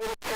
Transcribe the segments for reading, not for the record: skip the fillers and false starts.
If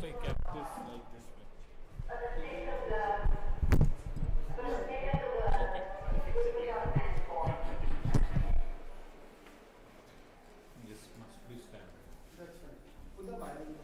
I kept this like this way. This must be standard. That's right. Put the Bible.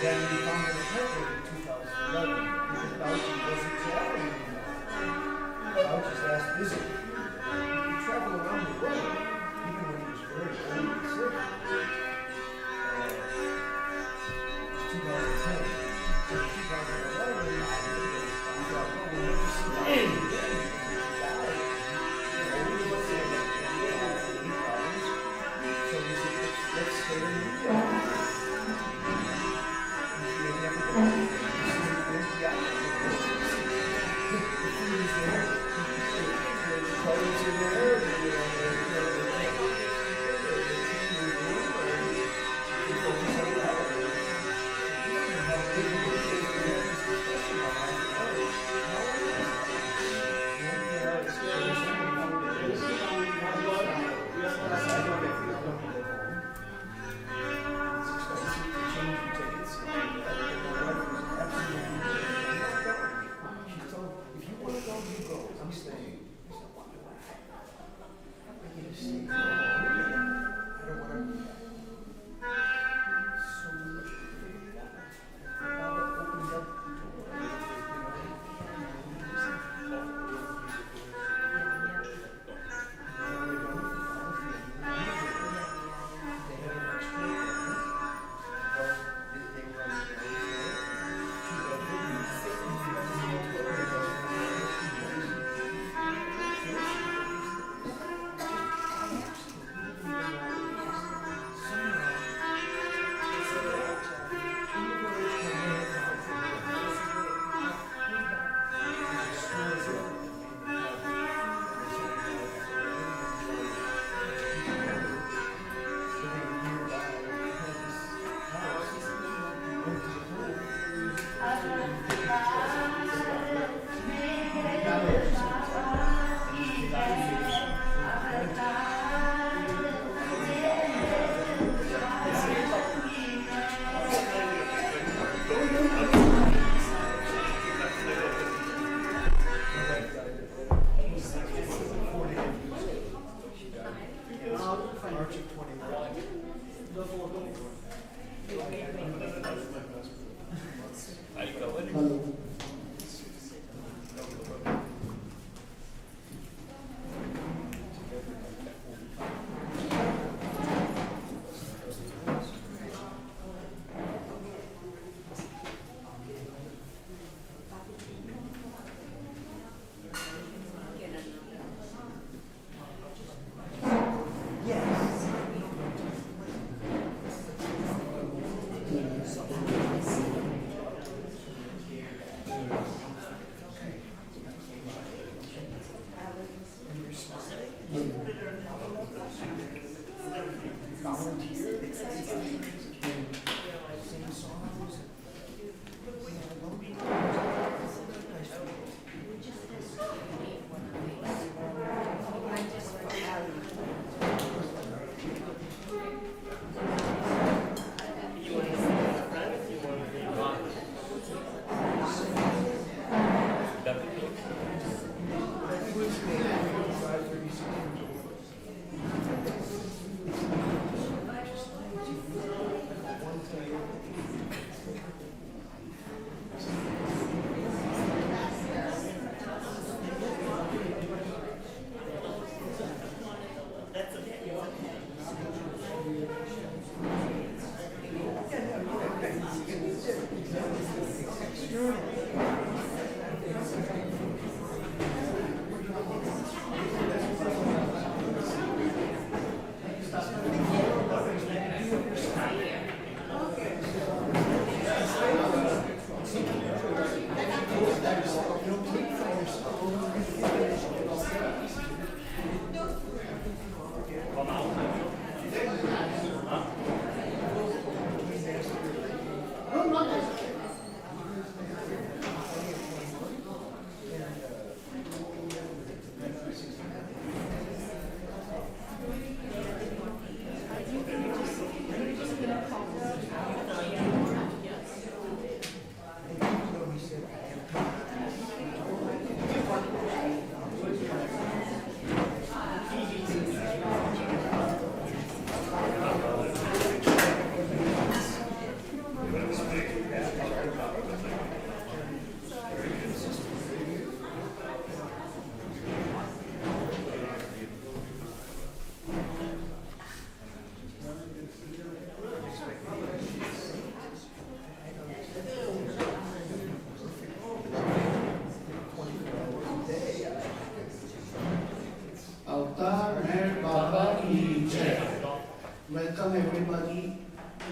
Then we found an apartment in 2011 because Fauci wasn't traveling anymore. Fauci's last visit, he traveled around the world, even when he was very old and sick. 2010. So 2011, we thought, well, we'll never see that again. He died. So we said, let's stay in New York.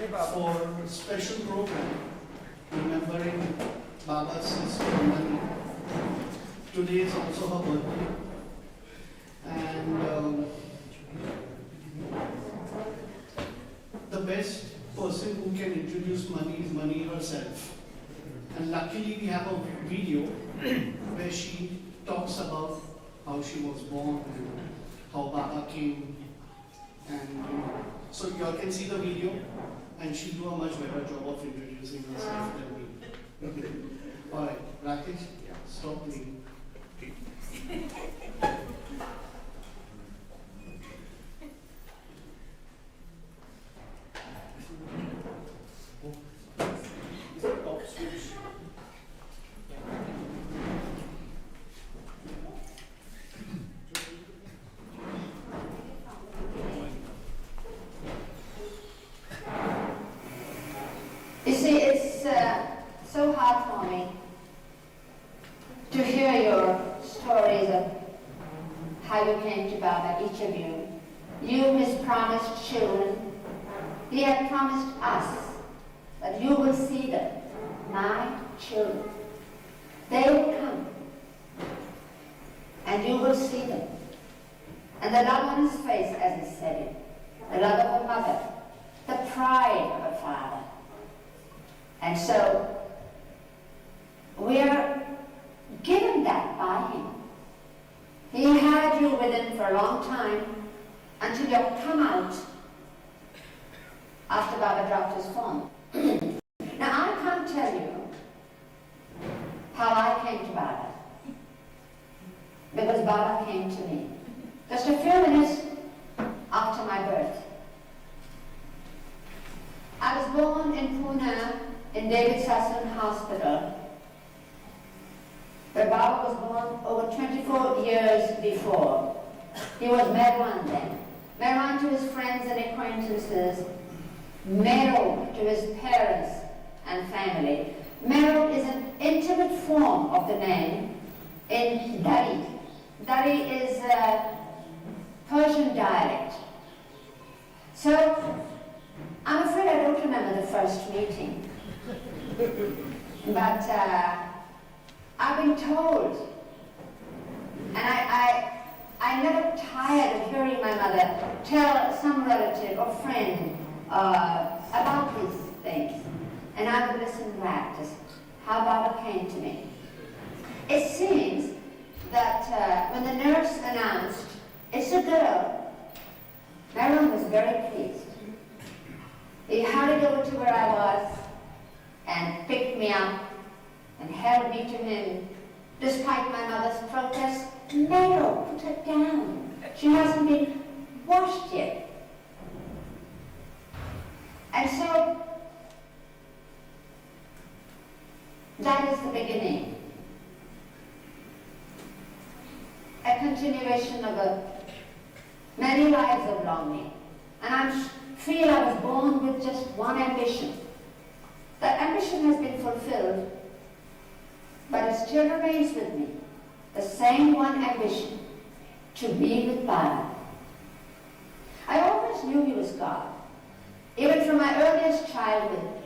for a special program remembering Baba's sister Mani. Today is also her birthday. And the best person who can introduce Mani is Mani herself. And luckily we have a video where she talks about how she was born and how Baba came. And so you all can see the video and she'll do a much better job of introducing herself than me. Alright, Rakesh, stop playing. You see, it's so hard for me to hear your stories of how you came to Baba, each of you. You, his promised children, he had promised us that you will see them, my children. They will come, and you will see them. And the love on his face, as he said it, the love of a mother, the pride of a father. And so, we are given that by him. He had you with him for a long time until you come out after Baba dropped his phone. Now, I can't tell you how I came to Baba, because Baba came to me just a few minutes after my birth. I was born in Pune in David Sassoon Hospital, where Baba was born over 24 years before. He was Merwan then. Merwan to his friends and acquaintances, Mero to his parents and family. Mero is an intimate form of the name in Dari. Dari is a Persian dialect. So, I'm afraid I don't remember the first meeting. But I've been told, and I never tired of hearing my mother tell some relative or friend about these things. And I would listen back to how Baba came to me. It seems that when the nurse announced, "It's a girl," Marilyn was very pleased. He hurried over to where I was and picked me up and held me to him, despite my mother's protest. "No, put her down. She hasn't been washed yet." And so, that is the beginning. A continuation of many lives of longing. And I feel I was born with just one ambition. That ambition has been fulfilled, but it still remains with me. The same one ambition, to be with Baba. I always knew he was God, even from my earliest childhood,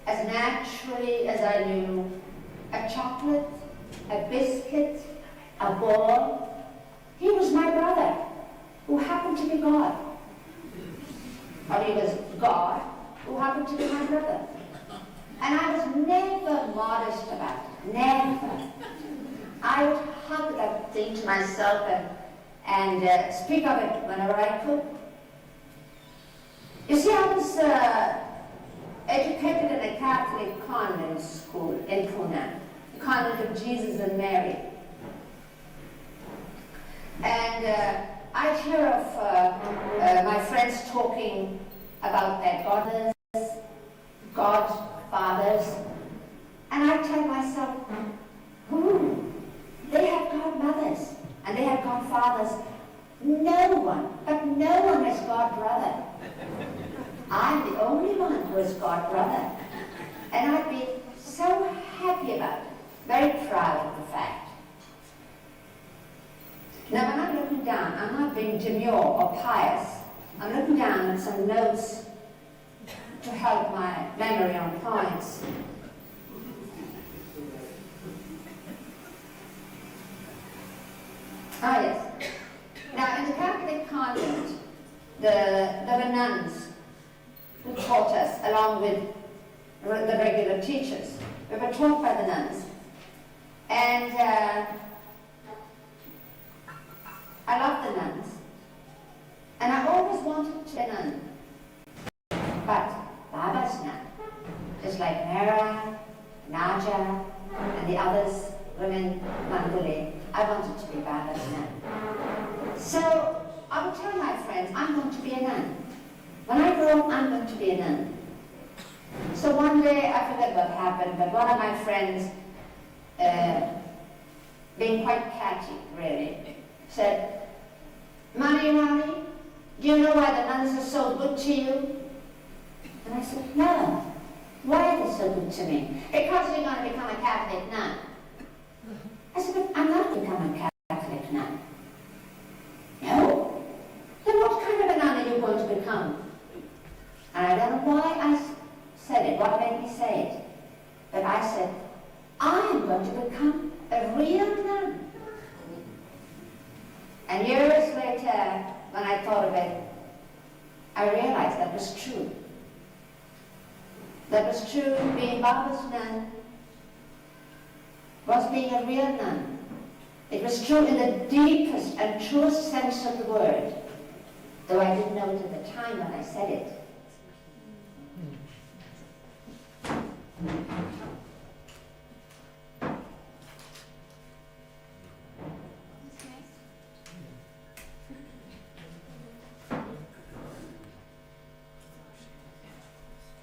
as naturally as I knew a chocolate, a biscuit, a ball. He was my brother, who happened to be God. Or he was God, who happened to be my brother. And I was never modest about it, never. I would hug that thing to myself and speak of it whenever I could. You see, I was educated in a Catholic convent school in Pune, the convent of Jesus and Mary. And I'd hear of my friends talking about their godfathers, and I'd tell myself, they have godmothers and they have godfathers. No one has godbrother. I'm the only one who is godbrother. And I'd be so happy about it, very proud of the fact. Now when I'm looking down, I'm not being demure or pious. I'm looking down at some notes Babas. Ah, yes. Now, in the Catholic convent, there were nuns who taught us along with the regular teachers. We were taught by the nuns. And I loved the nuns. And I always wanted to be a nun. But Baba's nun, just like Mera, Naja, and the others, women, Mandali, I wanted to be Baba's nun. So I would tell my friends, I'm going to be a nun. When I grow up, I'm going to be a nun. So one day, I forget what happened, but one of my friends, being quite catty, really, said, Mani, do you know why the nuns are so good to you? And I said, no. Why are they so good to me? Because you're going to become a Catholic nun. I said, but I'm not becoming a Catholic nun. No? Then what kind of a nun are you going to become? And I don't know why I said it, what made me say it. But I said, I am going to become a real nun. And years later, when I thought of it, I realized that was true. That was true. Being Baba's nun was being a real nun. It was true in the deepest and truest sense of the word, though I didn't know it at the time when I said it.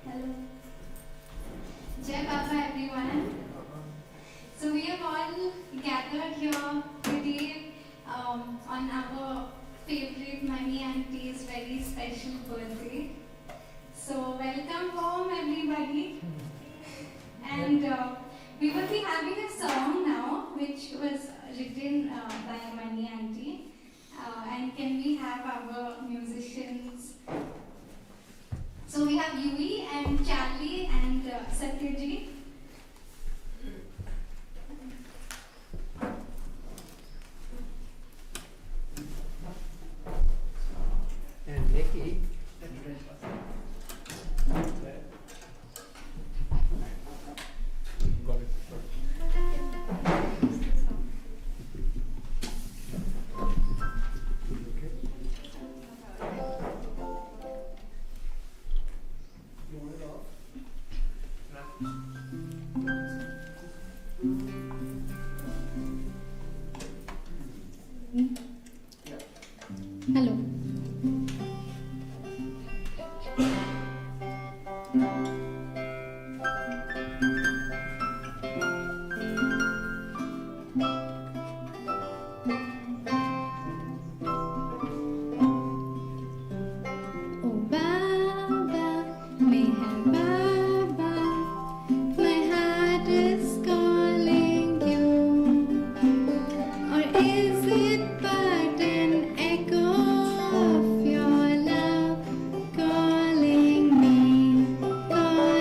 Hello. Jai Baba everyone. So we have all gathered here today on our favorite Mani Auntie's very special birthday. So welcome home everybody. And we will be having a song now which was written by Mani Auntie. And can we have our musicians? So we have Yui and Charlie and Satyaji. And Nikki. Got it. You want it off? Hello. Oh Baba, Meher Baba, my heart is calling you. Or is it but an echo of your love calling me, calling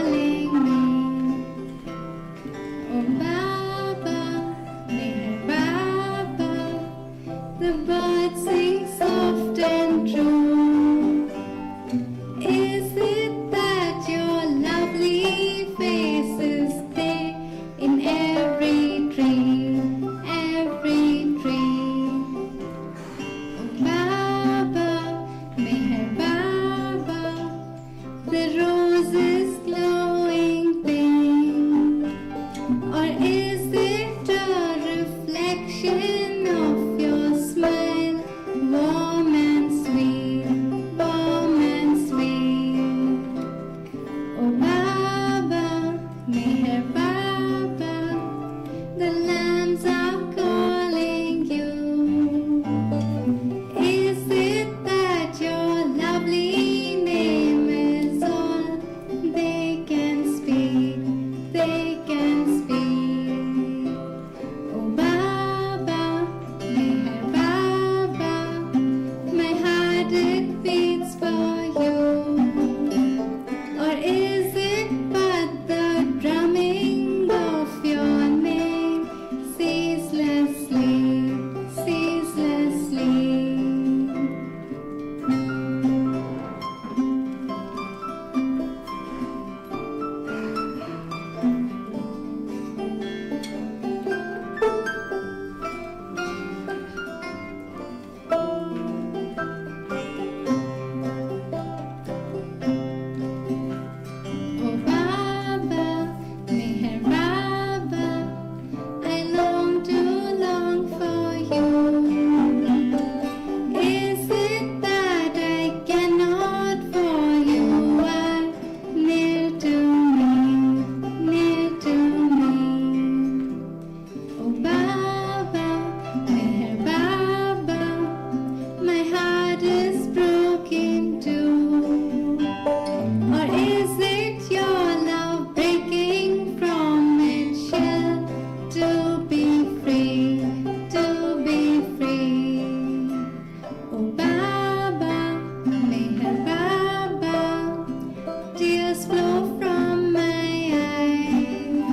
flow from my eyes?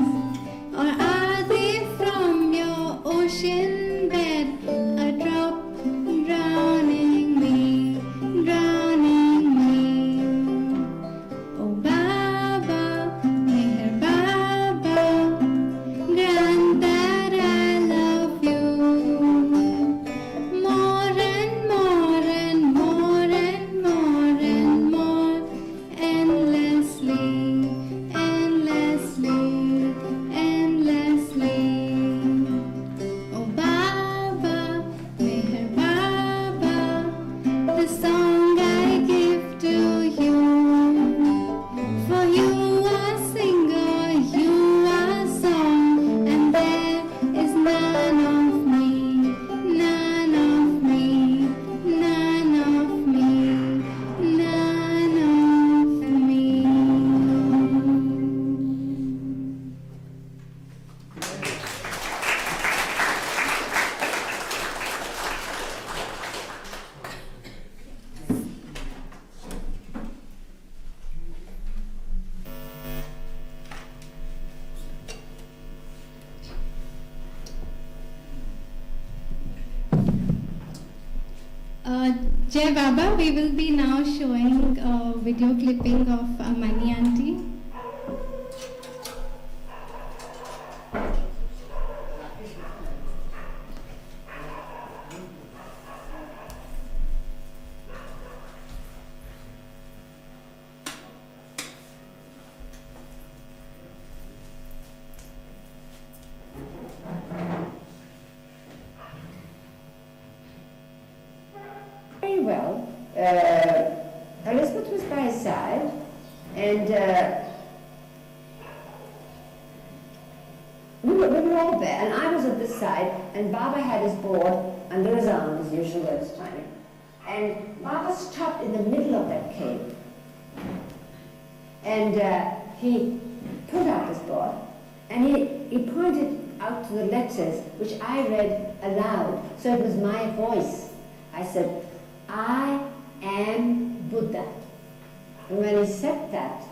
Or are they from your ocean bed? A drop drowning me, drowning me. Oh Baba, Meher Baba, grant that I love you more and more and more and more and more, endlessly, endlessly, endlessly. Oh Baba, Meher Baba, the song I give to you. For you are singer, you are song, and there is none of me, none of me, none of me, none of me. Jai Baba, we will be now showing a video clipping of Mani Auntie. Very well. Elizabeth was by his side, and we were all there, and I was at this side, and Baba had his board under his arm, as usual at this time. And Baba stopped in the middle of that cave, and he put out his board, and he pointed out to the letters, which I read aloud, so it was my voice. I said, I am Buddha. And when he said that,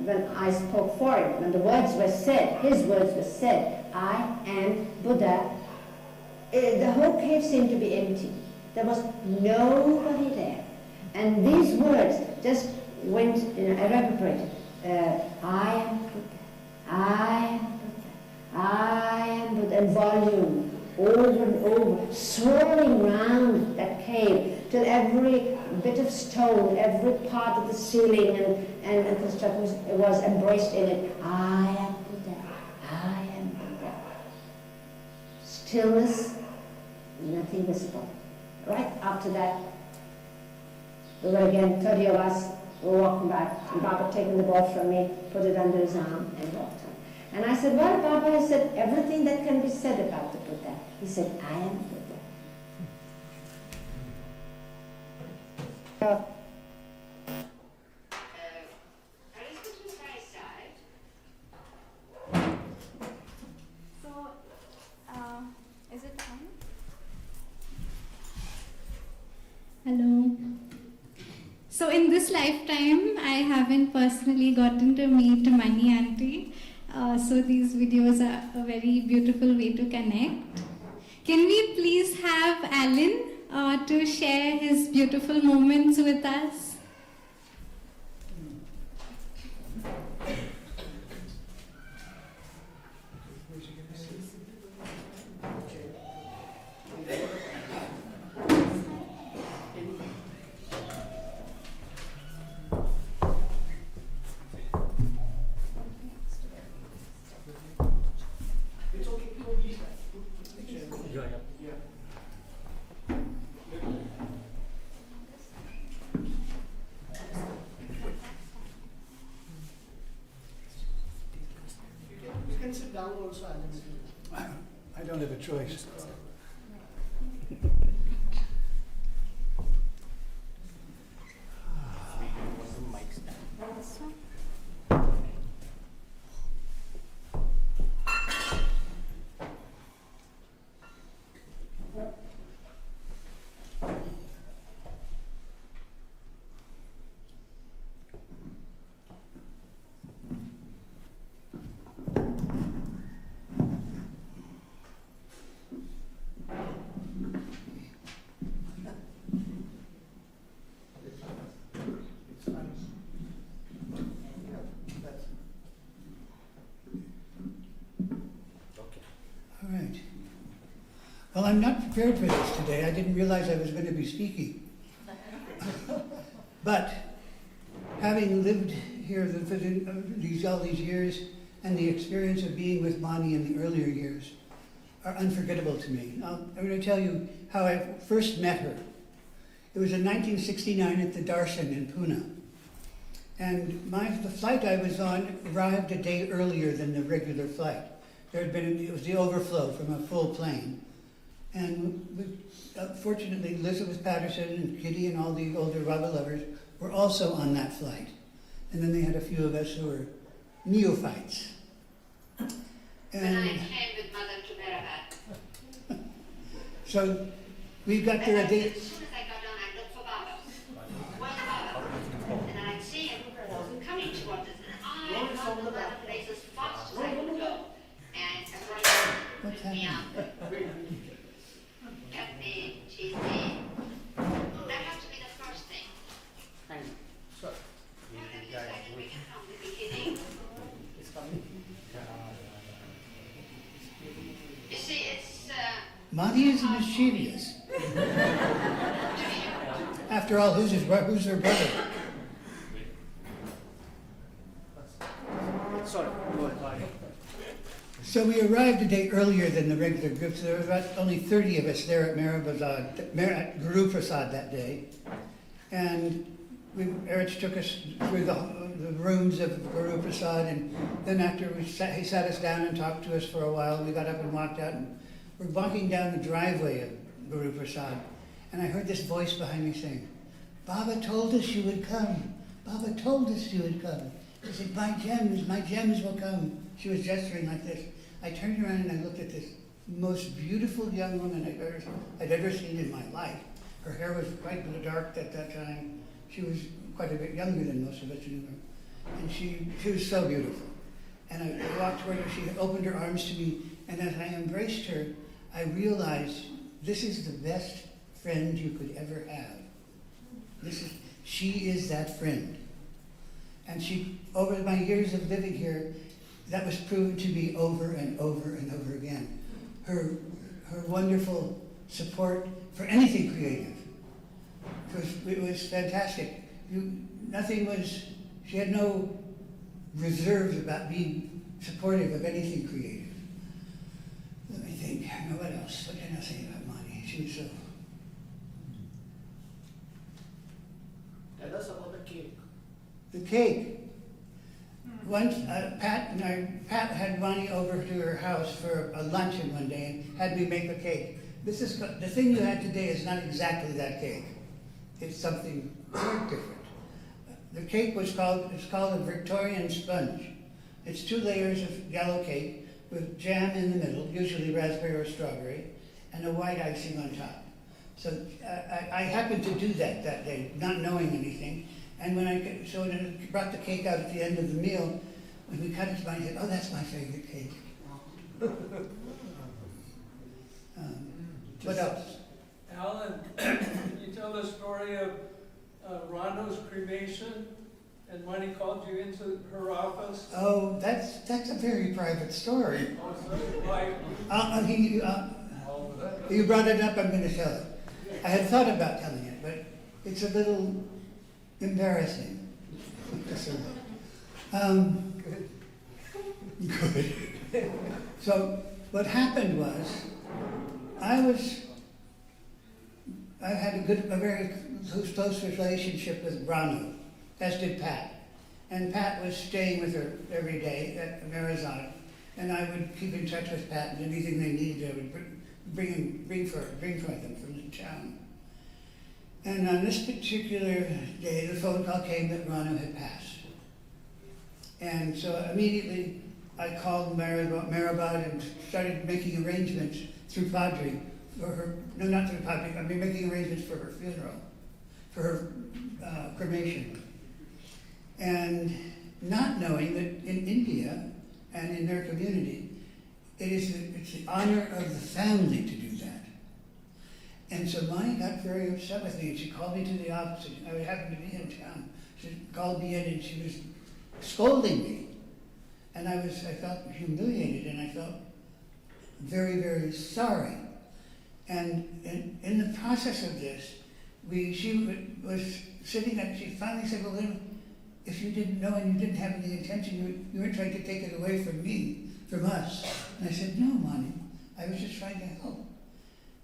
when I spoke for him, when the words were said, his words were said, I am Buddha, the whole cave seemed to be empty. There was nobody there. And these words just went, evaporated. I am Buddha, I am Buddha, I am Buddha, and volume, over and over, swirling round that cave, till every bit of stone, every part of the ceiling and construction was embraced in it. I am Buddha, I am Buddha. Stillness, nothing visible. Right after that, there were again 30 of us, we were walking back, and Baba taking the board from me, put it under his arm, and walked on. And I said, well, Baba, I said, everything that can be said about the Buddha. He said, I am Buddha. So, is it on? Hello. So in this lifetime, I haven't personally gotten to meet Mani Auntie. So these videos are a very beautiful way to connect. Can we please have Alan to share his beautiful moments with us? It's okay. Yeah. You can sit down also, Alan. I don't have a choice. Well, I'm not prepared for this today. I didn't realize I was going to be speaking. But having lived here all these years, and the experience of being with Bonnie in the earlier years are unforgettable to me. I'm going to tell you how I first met her. It was in 1969 at the Darshan in Pune. And the flight I was on arrived a day earlier than the regular flight. It was the overflow from a full plane. And fortunately, Elizabeth Patterson and Kitty and all the older Rava lovers were also on that flight. And then they had a few of us who were neophytes. When I came with Mother to Merabat. So we got there a day. As soon as I got on, I looked for Baba. Where's Baba? And then I'd see him coming towards us, and I got to that place as fast as I could go. And What's me happening? up. Kept me, teased me. That has to be the first thing. So, Well, then you second, we can from the beginning. it's coming. You see, it's, Monty is mischievous. After all, who's her brother? Sorry, go ahead. So we arrived a day earlier than the regular group, so there were about only 30 of us there at Guru Prasad that day. And Erich took us through the rooms of Guru Prasad, and then after he sat us down and talked to us for a while, we got up and walked out, and we're walking down the driveway of Guru Prasad, and I heard this voice behind me saying, "Baba told us you would come. Baba told us you would come." She said, my gems will come." She was gesturing like this. I turned around and I looked at this most beautiful young woman I'd ever seen in my life. Her hair was quite dark at that time. She was quite a bit younger than most of us knew her. And she was so beautiful. And I walked toward her, she opened her arms to me, and as I embraced her, I realized this is the best friend you could ever have. She is that friend. And over my years of living here, that was proven to be over and over and over again. Her wonderful support for anything creative. It was fantastic. She had no reserves about being supportive of anything creative. Let me think, now what else? What can I say about Monty? She was so... Tell us about the cake. The cake. Once, Pat had Bonnie over to her house for a luncheon one day and had me make a cake. The thing you had today is not exactly that cake. It's something very different. The cake it's called a Victorian sponge. It's 2 layers of yellow cake with jam in the middle, usually raspberry or strawberry, and a white icing on top. So I happened to do that day, not knowing anything. And when I brought the cake out at the end of the meal, when we cut it, I said, "Oh, that's my favorite cake." What else? Alan, can you tell the story of Rondo's cremation and when he called you into her office? Oh, that's a very private story. Oh, so why? You brought it up, I'm going to tell it. I had thought about telling it, but it's a little embarrassing. Good. So what happened was, I had a very close relationship with Ranu, as did Pat. And Pat was staying with her every day at Marizana, and I would keep in touch with Pat, and anything they needed, I would bring for them from the town. And on this particular day, the phone call came that Ranu had passed. And so immediately I called Marabad and started making arrangements through Padre for her, no, not through Padre, I've been making arrangements for her funeral, for her cremation. And not knowing that in India and in their community, it's the honor of the family to do that. And so Monty got very upset with me, and she called me to the office. I happened to be in town. She called me in, and she was scolding me. And I felt humiliated, and I felt very, very sorry. And in the process of this, she was sitting there, she finally said, well, if you didn't know and you didn't have any intention, you weren't trying to take it away from me, from us. And I said, no, Monty, I was just trying to help.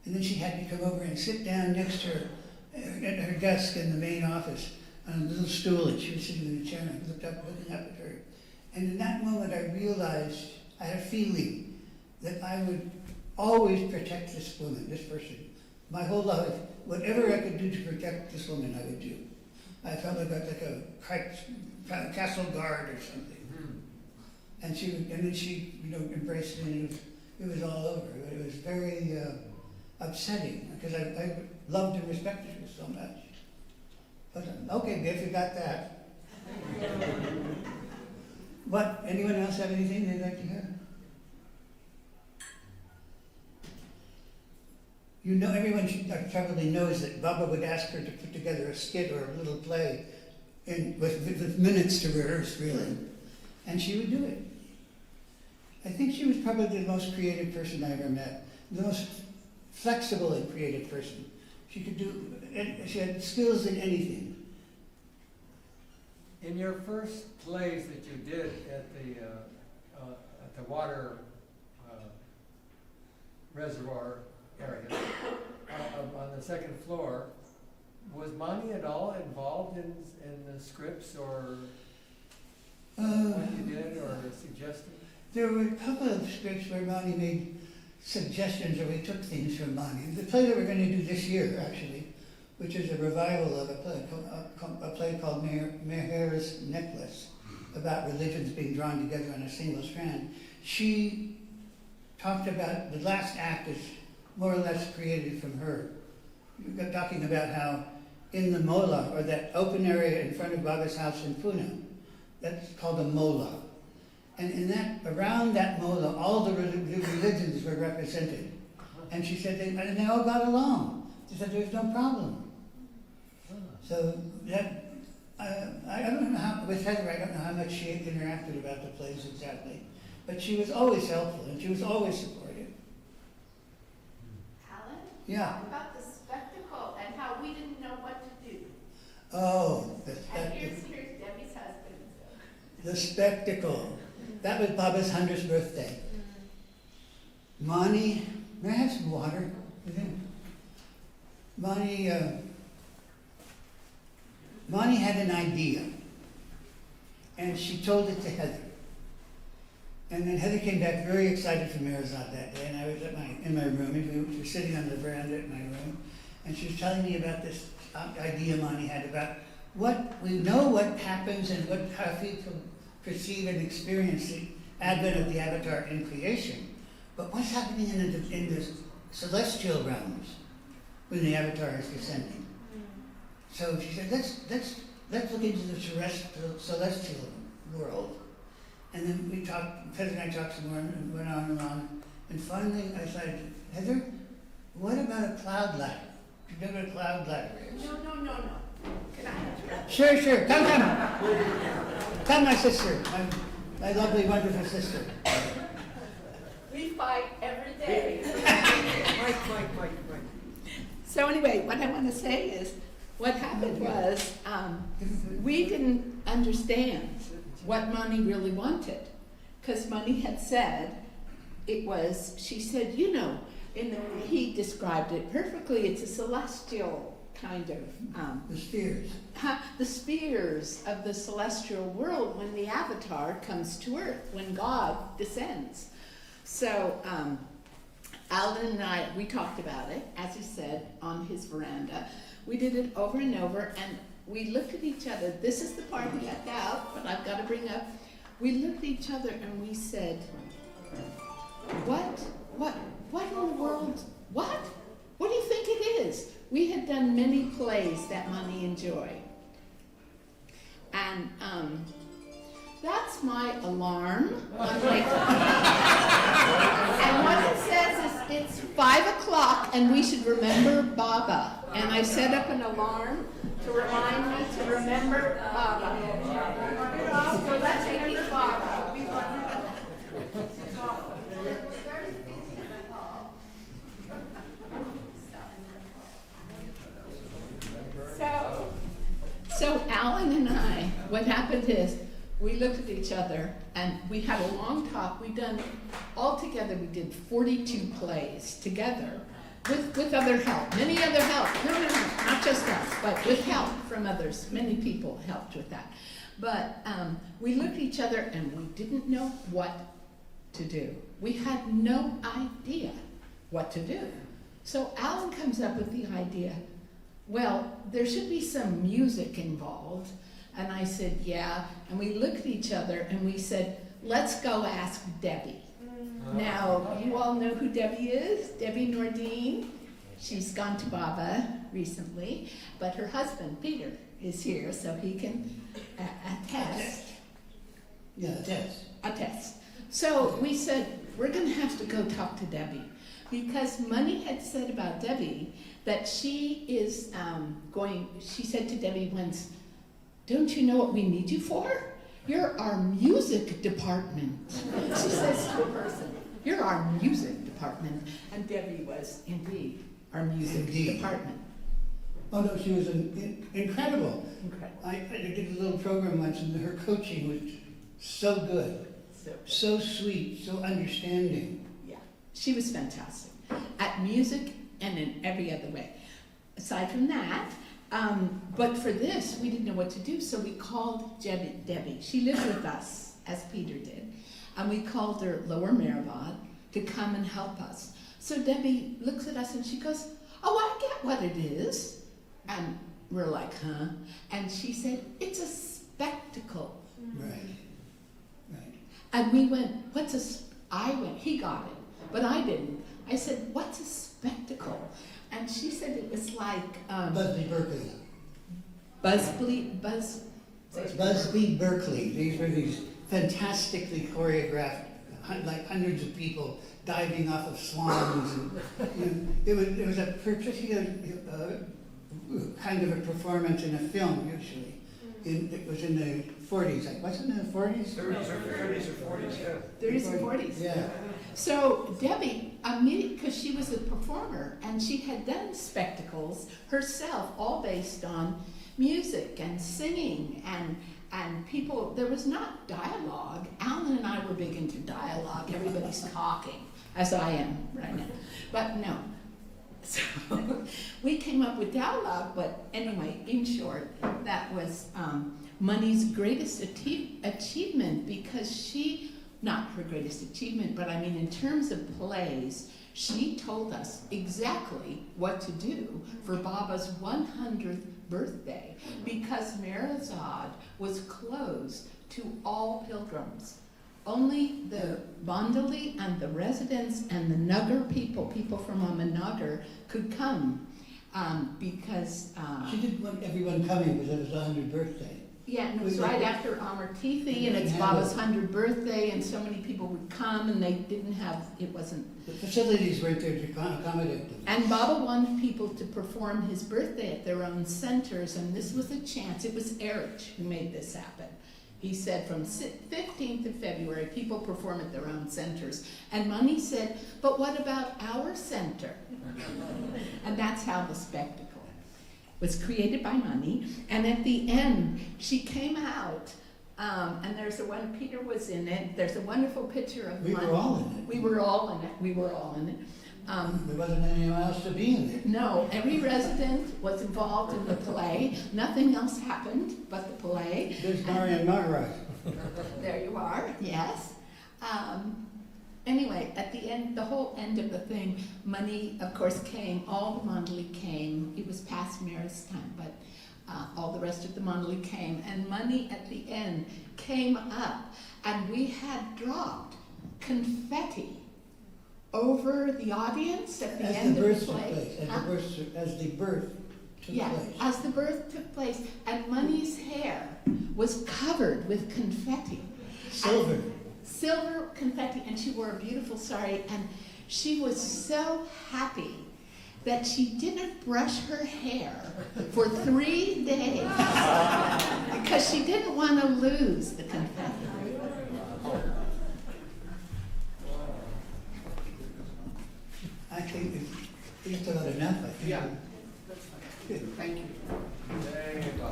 And then she had me come over and sit down next to her at her desk in the main office on a little stool, and she was sitting in a chair, and I looked up, looking up at her. And in that moment, I realized, I had a feeling that I would always protect this woman, this person. My whole life, whatever I could do to protect this woman, I would do. I felt like a castle guard or something. And then she, embraced me, and it was all over. It was very upsetting, because I loved and respected her so much. But, okay, Biff, you got that. What, anyone else have anything they'd like to hear? Everyone probably knows that Baba would ask her to put together a skit or a little play with minutes to rehearse, really. And she would do it. I think she was probably the most creative person I ever met, the most flexible and creative person. She had skills in anything. In your first plays that you did at the water reservoir area on the second floor, was Monty at all involved in the scripts or what you did or suggested? There were a couple of scripts where Monty made suggestions, or we took things from Monty. The play that we're going to do this year, actually, which is a revival of a play called MPR's Necklace, about religions being drawn together on a single strand. She talked about, the last act is more or less created from her. You're talking about how in the mola, or that open area in front of Baba's house in Pune, that's called a mola. And in that, around that mola, all the religions were represented. And she said, and they all got along. She said, there's no problem. So that, I don't know how, with Heather, I don't know how much she interacted about the plays exactly. But she was always helpful, and she was always supportive. Alan? Yeah. Talk about the spectacle and how we didn't know what to do. Oh, And here's Debbie's husband. the spectacle. That was Baba's 100th birthday. Mani, may I have some water? Mani had an idea, and she told it to Heather. And then Heather came back very excited from Arizona that day, and I was in my room. We were sitting on the veranda in my room, and she was telling me about this idea Mani had about what we know what happens and how people perceive and experience the advent of the avatar in creation, but what's happening in the celestial realms when the avatar is descending. So she said, let's look into the celestial world. And then we talked, Heather and I talked some more, and went on and on. And finally I said, Heather, what about a cloud ladder? Do you know what a cloud ladder is? No. Can I have Sure. Come. Come, my sister, my lovely, wonderful sister. We fight every day. Mike. So anyway, what I want to say is, what happened was, we didn't understand what Mani really wanted. Because Mani had said, she said, he described it perfectly, it's a celestial kind of... The spheres. The spheres of the celestial world when the avatar comes to earth, when God descends. So Alan and I, we talked about it, as he said, on his veranda. We did it over and over, and we looked at each other. This is the part we left out, but I've got to bring up. We looked at each other and we said, what in the world, what? What do you think it is? We had done many plays that Mani enjoyed. And that's my alarm. And what it says is it's 5 o'clock and we should remember Baba. And I set up an alarm to remind me to remember Baba. So let's repeat Baba. each other, and we had a long talk. Altogether, we did 42 plays together with other help, many other help. No, not just us, but with help from others. Many people helped with that. But we looked at each other and we didn't know what to do. We had no idea what to do. So Alan comes up with the idea, well, there should be some music involved. And I said, yeah. And we looked at each other and we said, let's go ask Debbie. Now, you all know who Debbie is, Debbie Nordine. She's gone to Baba recently, but her husband, Peter, is here, so he can attest. Yeah, Attest. So we said, we're going to have to go talk to Debbie, because Money had said about Debbie that she is she said to Debbie once, don't you know what we need you for? You're our music department. She says to a person, you're our music department. And Debbie was indeed our music department. Oh no, she was incredible. Incredible. I did a little program once, and her coaching was so good, so sweet, so understanding. Yeah, she was fantastic at music and in every other way. Aside from that, but for this, we didn't know what to do, so we called Debbie. She lived with us, as Peter did, and we called her Lower Maribod to come and help us. So Debbie looks at us and she goes, oh, I get what it is. And we're like, huh? And she said, it's a spectacle. Right. And we went, he got it, but I didn't. I said, what's a spectacle? And she said it was like Busby Berkeley. Busby Berkeley. These were these fantastically choreographed, like hundreds of people diving off of swans, and it was a particular kind of a performance in a film usually. It was in the 40s. Like, wasn't it in the 40s? 30s or 40s, yeah. 30s and 40s. Yeah. So Debbie, immediately, because she was a performer and she had done spectacles herself, all based on music and singing and people, there was not dialogue. Alan and I were big into dialogue. Everybody's talking, as I am right now. But no. So we came up with dialogue, but anyway, in short, that was Money's greatest achievement, because not her greatest achievement, but I mean in terms of plays, she told us exactly what to do for Baba's 100th birthday, because Merazad was closed to all pilgrims. Only the Bandali and the residents and the Nagar people from Amanagar could come because... she didn't want everyone coming because it was the 100th birthday. Yeah, and it was right after Amar Tithi, and it's Baba's 100th birthday, and so many people would come, and they didn't have, it wasn't... The facilities weren't there to accommodate them. And Baba wanted people to perform his birthday at their own centers, and this was a chance. It was Erich who made this happen. He said from 15th of February, people perform at their own centers. And Mani said, but what about our center? And that's how the spectacle was created by Mani. And at the end, she came out, and there's Peter was in it. There's a wonderful picture of Mani. We were all in it. We were all in it. There wasn't anyone else to be in it. No, every resident was involved in the play. Nothing else happened but the play. There's Marian Maharaj. There you are, yes. Anyway, at the end, the whole end of the thing, Mani, of course, came. All the Mandali came. It was past Mira's time, but all the rest of the Mandali came. And Mani, at the end, came up, and we had dropped confetti over the audience at the end of the play. As the birth took yeah, place. as the birth took place. And Mani's hair was covered with confetti. Silver. Silver confetti, and she wore a beautiful sari, and she was so happy that she didn't brush her hair for 3 days because she didn't want to lose the confetti. I think we just about enough, I think. Yeah, that's fine. Good. Thank you. There you go.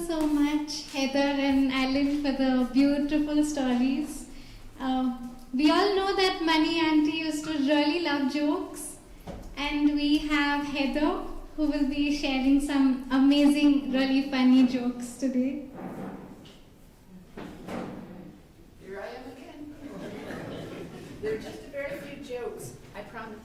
so much, Heather and Alan, for the beautiful stories. We all know that Money Auntie used to really love jokes, and we have Heather who will be sharing some amazing, really funny jokes today. Here I am again. There are just a very few jokes, I promise.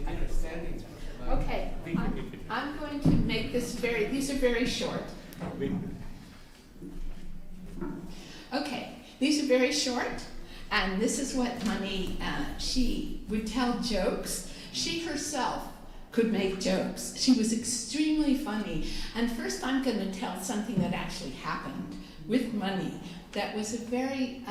Understanding. Okay, I'm going to make this these are very short. Okay, these are very short, and this is what Money, she would tell jokes. She herself could make jokes. She was extremely funny. And first I'm going to tell something that actually happened with Money that was a very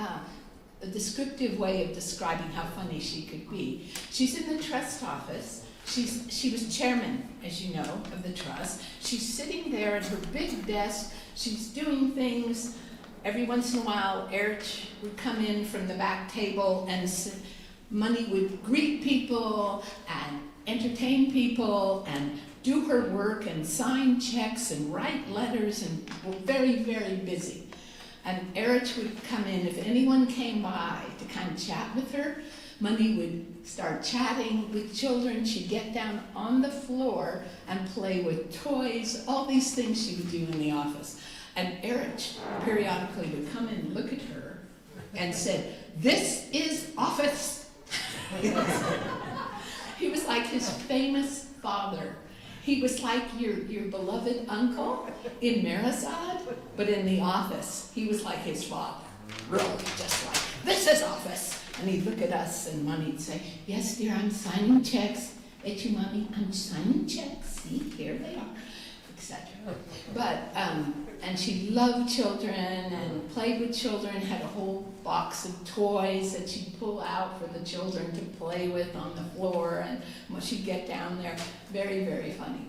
a descriptive way of describing how funny she could be. She's in the trust office. She was chairman, as you know, of the trust. She's sitting there at her big desk. She's doing things. Every once in a while, Erich would come in from the back table, and Money would greet people and entertain people and do her work and sign checks and write letters, and were very, very busy. And Erich would come in. If anyone came by to kind of chat with her, Money would start chatting with children. She'd get down on the floor and play with toys, all these things she would do in the office. And Erich periodically would come in and look at her and said, "This is office." He was like his famous father. He was like your beloved uncle in Marazad, but in the office, he was like his father. Really, just like, "This is office." And he'd look at us, and Mommy'd say, "Yes, dear, I'm signing checks." "Bet you, Mommy, I'm signing checks. See, here they are," etc. But, and she loved children and played with children, had a whole box of toys that she'd pull out for the children to play with on the floor, and when she'd get down there, very, very funny.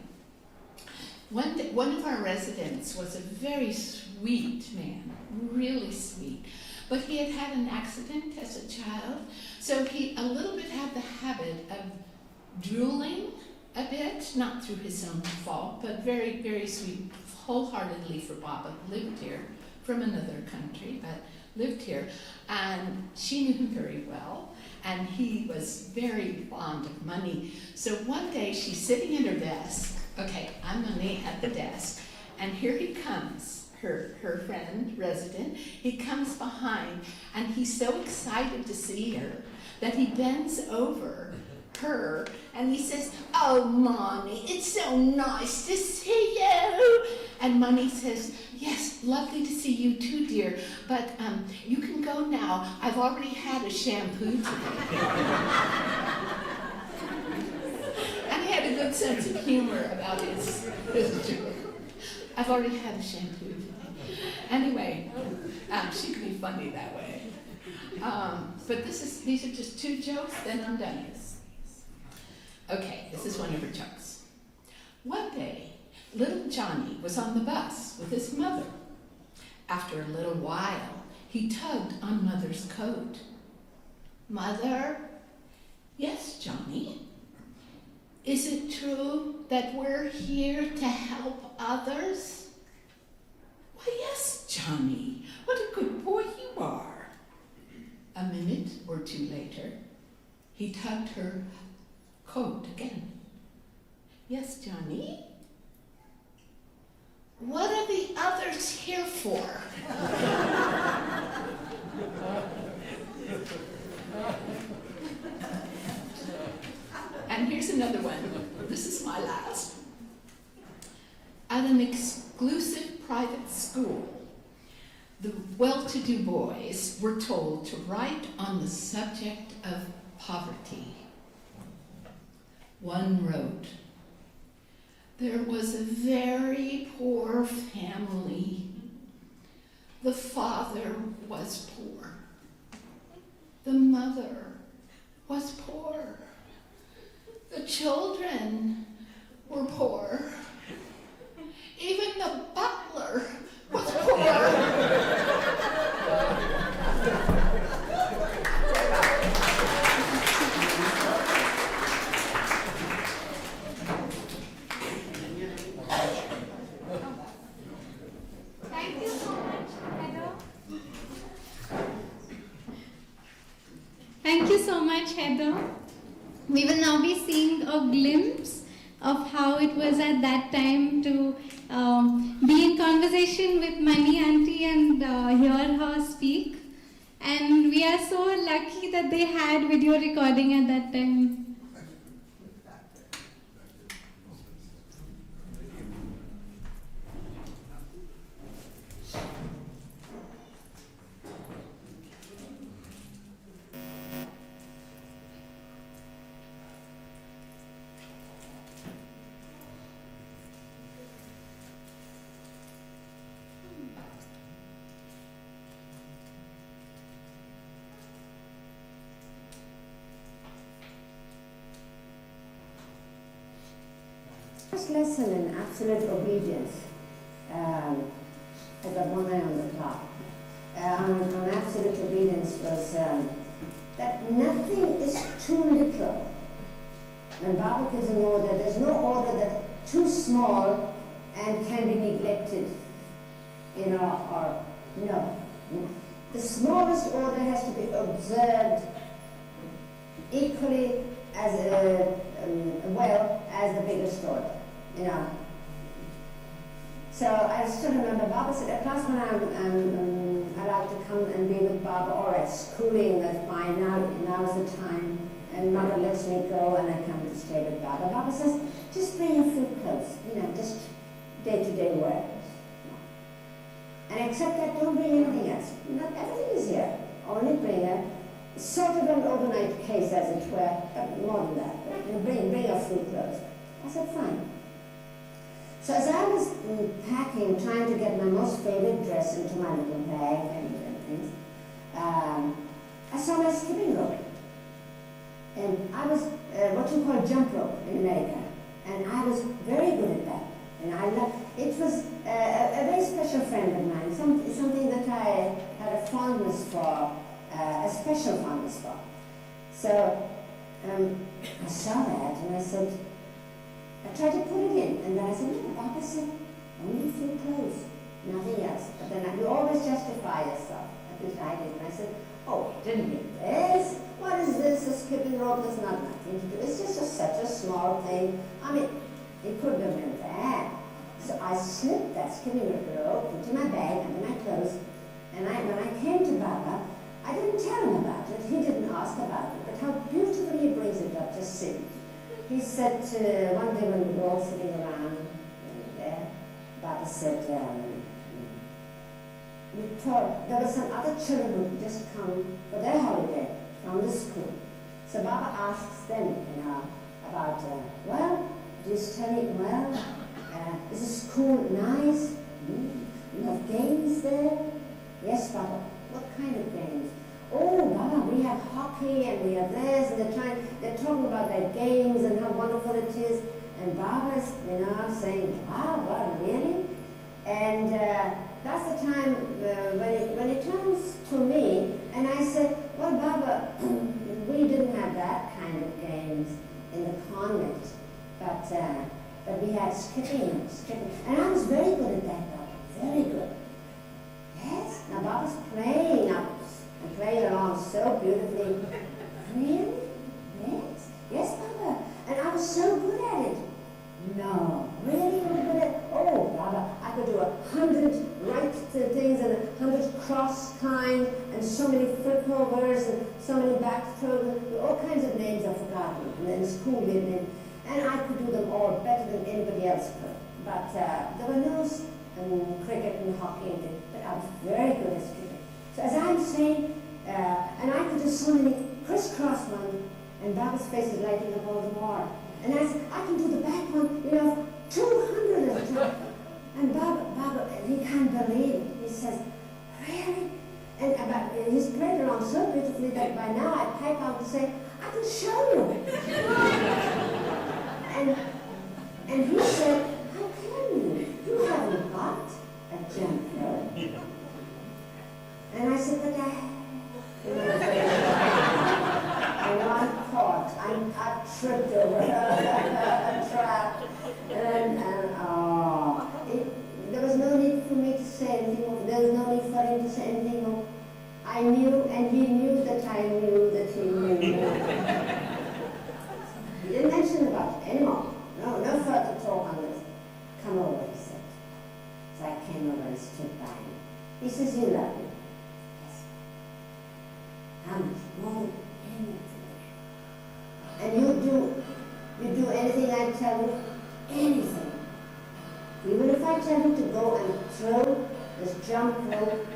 One of our residents was a very sweet man, really sweet. But he had had an accident as a child, so he a little bit had the habit of drooling a bit, not through his own fault, but very, very sweet, wholeheartedly for Baba, lived here from another country, but lived here. And she knew him very well, and he was very fond of Money. So one day she's sitting at her desk, okay, I'm Money at the desk, and here he comes. Her friend, resident, he comes behind, and he's so excited to see her that he bends over her and he says, "Oh, Mommy, it's so nice to see you." And Money says, "Yes, lovely to see you too, dear, but you can go now. I've already had a shampoo today." And he had a good sense of humor about his joke. "I've already had a shampoo today." Anyway, she could be funny that way. But these are just two jokes, then I'm done. Okay, this is one of her jokes. One day, little Johnny was on the bus with his mother. After a little while, he tugged on Mother's coat. "Mother?" "Yes, Johnny." "Is it true that we're here to help others?" "Why, yes, Johnny. What a good boy you are." A minute or two later, he tugged her coat again. "Yes, Johnny." "What are the others here for?" And here's another one. This is my last. At an exclusive private school, the well-to-do boys were told to write on the subject of poverty. One wrote, "There was a very poor family. The father was poor. The mother was poor. The children were poor. Even the butler was poor." together. We will now be seeing a glimpse of how it was at that time to be in conversation with Mani Auntie and hear her speak. And we are so lucky that they had video recording at that time. First lesson in absolute obedience. I got one eye on the clock. On absolute obedience was that nothing is too little. When Baba gives an order, there's no order that's too small and can be neglected, or no. The smallest order has to be observed equally as well as the biggest order. So I still remember Baba said, at last when I'm allowed to come and be with Baba, all right, schooling, that's fine, now's the time, and Mother lets me go and I come to stay with Baba. Baba says, just bring your food clothes, just day-to-day wear. And except that, don't bring anything else. Not everything is here. Only bring a sort of an overnight case, as it were, but more than that. Bring your food clothes. I said, fine. So as I was packing, trying to get my most favorite dress into my little bag and things, I saw my skipping rope. And I was what you call jump rope in America. And I was very good at that. And it was a very special friend of mine, something that I had a fondness for, a special fondness for. So I saw that and I said, I tried to put it in, and then I said, no, Baba said, only food clothes, nothing else. But then you always justify yourself. At least I did. And I said, oh, it didn't mean this. What is this? A skipping rope has not nothing to do. It's just such a small thing. I mean, it couldn't have been that. So I slipped that skipping rope into my bag, under my clothes, and when I came to Baba, I didn't tell him about it. He didn't ask about it. But how beautifully he brings it up, just see. He said, one day when we were all sitting around there, Baba said, we thought there were some other children who had just come for their holiday from the school. So Baba asks them, about, well, do you study well? Is the school nice? You have games there? Yes, Baba. What kind of games? Oh, Baba, we have hockey and we have this, and they're talking about their games and how wonderful it is. And Baba's, saying, wow, what, really? And that's the time when it turns to me, and I said, well, Baba, we didn't have that kind of games in the convent, but we had skipping. And I was very good at that, Baba, very good. Yes, now Baba's playing up and playing along so beautifully. Really? Yes? Yes, Baba. And I was so good at it. No, really? You were good at it? Oh, Baba, I could do 100 right things and 100 cross kind and so many flip overs and so many backstrokes, all kinds of names I've forgotten. And then school we had been, and I could do them all better than anybody else could. But there were no cricket and hockey and things, but I was very good at skipping. So as I'm saying, and I could do so many crisscross ones, and Baba's face is lighting up all the more. And I said, I can do the back one, 200 at a time. And Baba, he can't believe it. He says, really? And he's played along so beautifully that by now I pipe out and say, I can show you. and he said, how can you? You haven't got a jump rope. And I said, but I'm caught. I tripped over a trap. There was no need for me to say anything more. There was no need for him to say anything more. I knew, and he knew that I knew that he knew. and stood by me. He says, you love me. Yes. How much? More than anything. And you do anything I tell you? Anything. Even if I tell you to go and throw this jump rope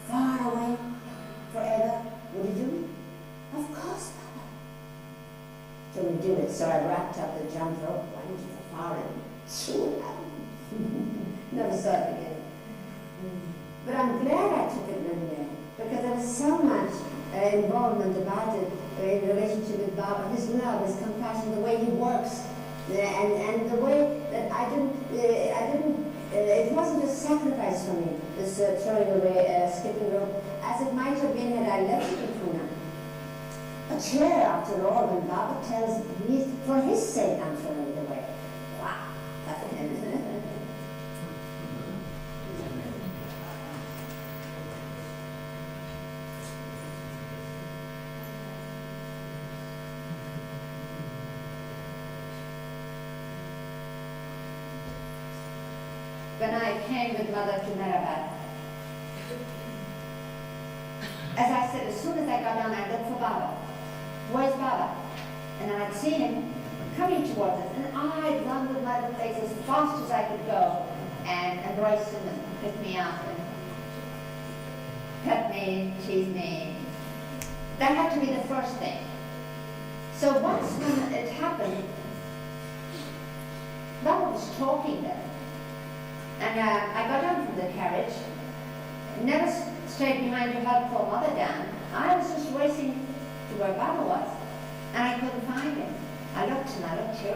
far away forever, would you do it? Of course, Papa. So we do it. So I wrapped up the jump rope, went to the far end, threw it out. Never saw it again. But I'm glad I took it with me because there was so much involvement about it in relationship with Baba, his love, his compassion, the way he works, and the way that I didn't, it wasn't a sacrifice for me, this throwing away, skipping rope, as it might have been had I left it in Pune. A chair, after all, when Baba tells me, for his sake, I'm throwing it away. Wow. When I came with Mother to Mehrabad, as I said, as soon as I got down, I looked for Baba. Where's Baba? And I'd seen him coming towards us, and I'd run with my little face as fast as I could go and embrace him and pick me up and pet me, tease me. That had to be the first thing. So once when it happened, Baba was talking then. And I got down from the carriage, never stayed behind to help poor Mother down. I was just racing to where Baba was, and I couldn't find him. I looked here,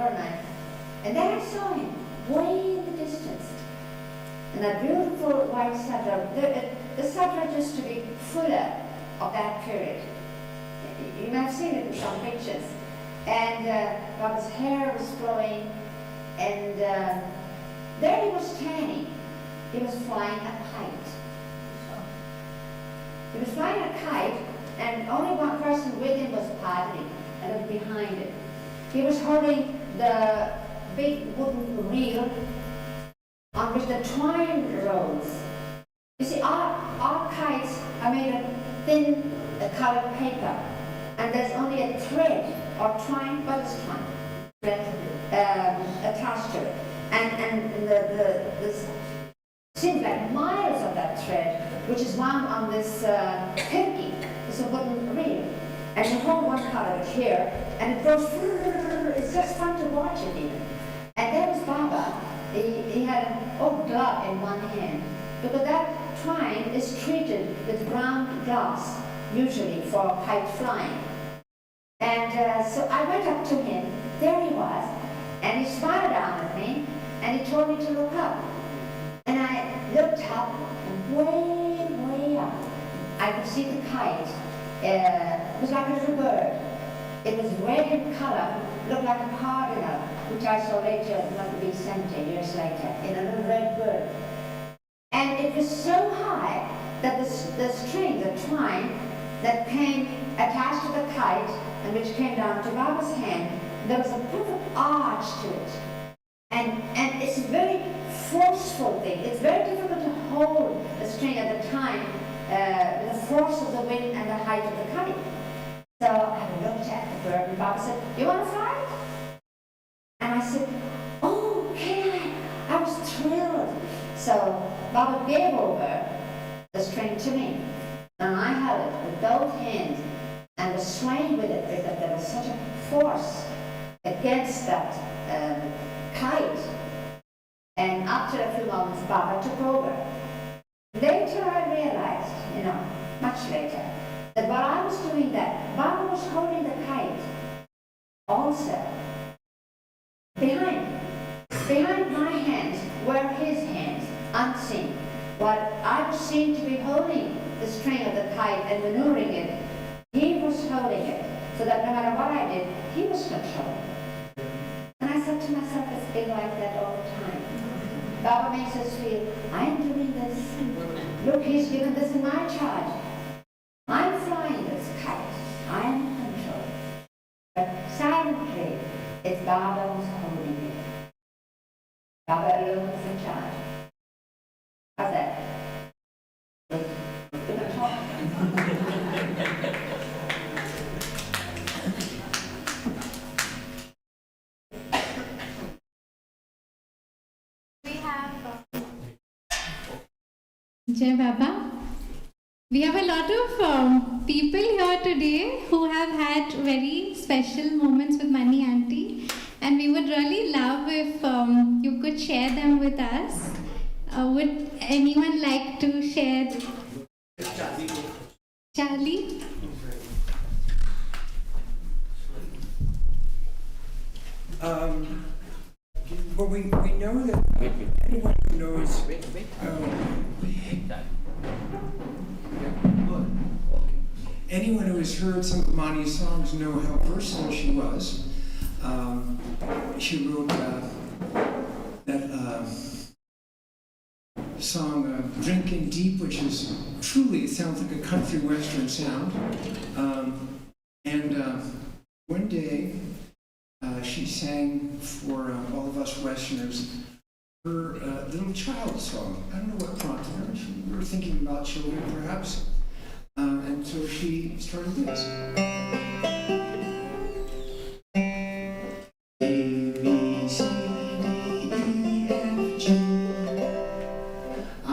and then I saw him way in the distance. And that beautiful white saddler, the saddler used to be fuller of that period. You might have seen it in some pictures. And Baba's hair was flowing, and there he was standing. He was flying a kite. He was flying a kite, and only one person with him was Padri, and it was behind it. He was holding the big wooden reel on which the twine rolls. You see, our kites are made of thin colored paper, and there's only a thread or twine, but it's twine, thread attached to it. And this seems like miles of that thread, which is wound on this pinky, this wooden reel. And you hold one part of it here, and it goes, it's just fun to watch it even. And there was Baba. He had an old glove in one hand, because that twine is treated with ground glass, usually for kite flying. And so I went up to him, there he was, and he smiled down at me, and he told me to look up. And I looked up, and way, way up, I could see the kite. It was like a little bird. It was red in color, looked like a cardinal, which I saw later, not to be 70 years later, in a little red bird. And it was so high that the string, the twine, that came attached to the kite, and which came down to Baba's hand, there was a perfect arch to it. And it's a very forceful thing. It's very difficult to hold the string at the time, the force of the wind and the height of the kite. So I looked at the bird, and Baba said, "You want to fly it?" And I said, "Oh, can I?" I was thrilled. So Baba gave over the string to me, and I held it with both hands and was swaying with it because there was such a force against that kite. And after a few moments, Baba took over. Later I realized, much later, that while I was doing that, Baba was holding the kite also. Behind my hands were his hands, unseen. While I was seen to be holding the string of the kite and maneuvering it, he was holding it, so that no matter what I did, he was controlling. And I said to myself, it's been like that all the time. Baba makes us feel, I'm doing this. Look, he's given this in my charge. I'm flying this kite. I'm in control. But silently, it's Baba who's holding it. Baba alone is in charge. How's that? Jai Baba. We have a lot of people here today who have had very special moments with Money Auntie, and we would really love if you could share them with us. Would anyone like to share? Charlie? Well, we know that anyone who knows anyone who has heard some of Mani's songs know how versatile she was. She wrote that song "Drinking Deep," which is truly, it sounds like a country western sound. One day she sang for all of us Westerners her little child song. I don't know what prompted her. We were thinking about children, perhaps. And so she started this. A, B, C, D, E, F, G. I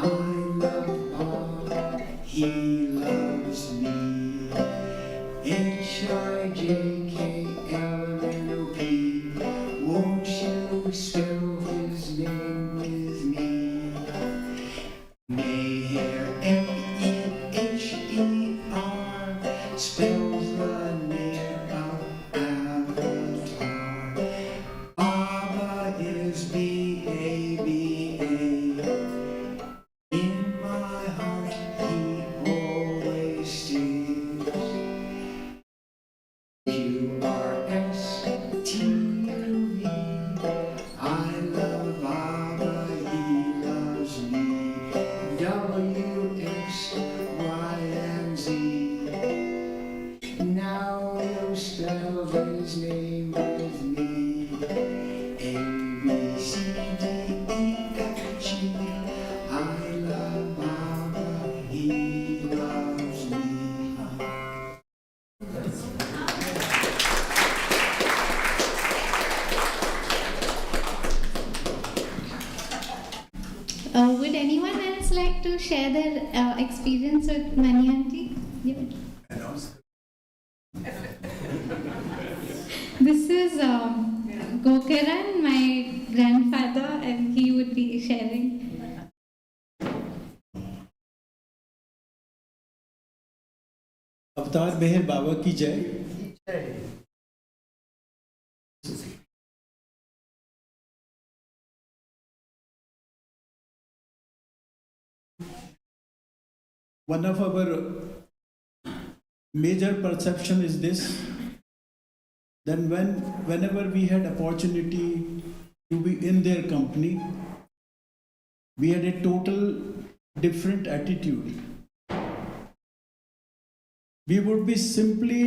love Bob, he loves me. H, I, J, K, L, M, N, O, P. Won't you spell his name with me? Mayor, M-E-H-E-R, spells the name of Avatar. Abba is B-A-B-A. In my heart he always stays. Q-R-S-T-U-V. I love Abba, he loves me. W-X, Y, and Z. Now you spell his name with me. A, B, C, D, E, F, G. I love Abba, he loves me. Would anyone else like to share their experience with Money Auntie? Yeah. This is Gokaran, my grandfather, and he would be sharing. अवतार मेहर बाबा की जय। One of our major perception is this: then whenever we had opportunity to be in their company, we had a total different attitude. We would be simply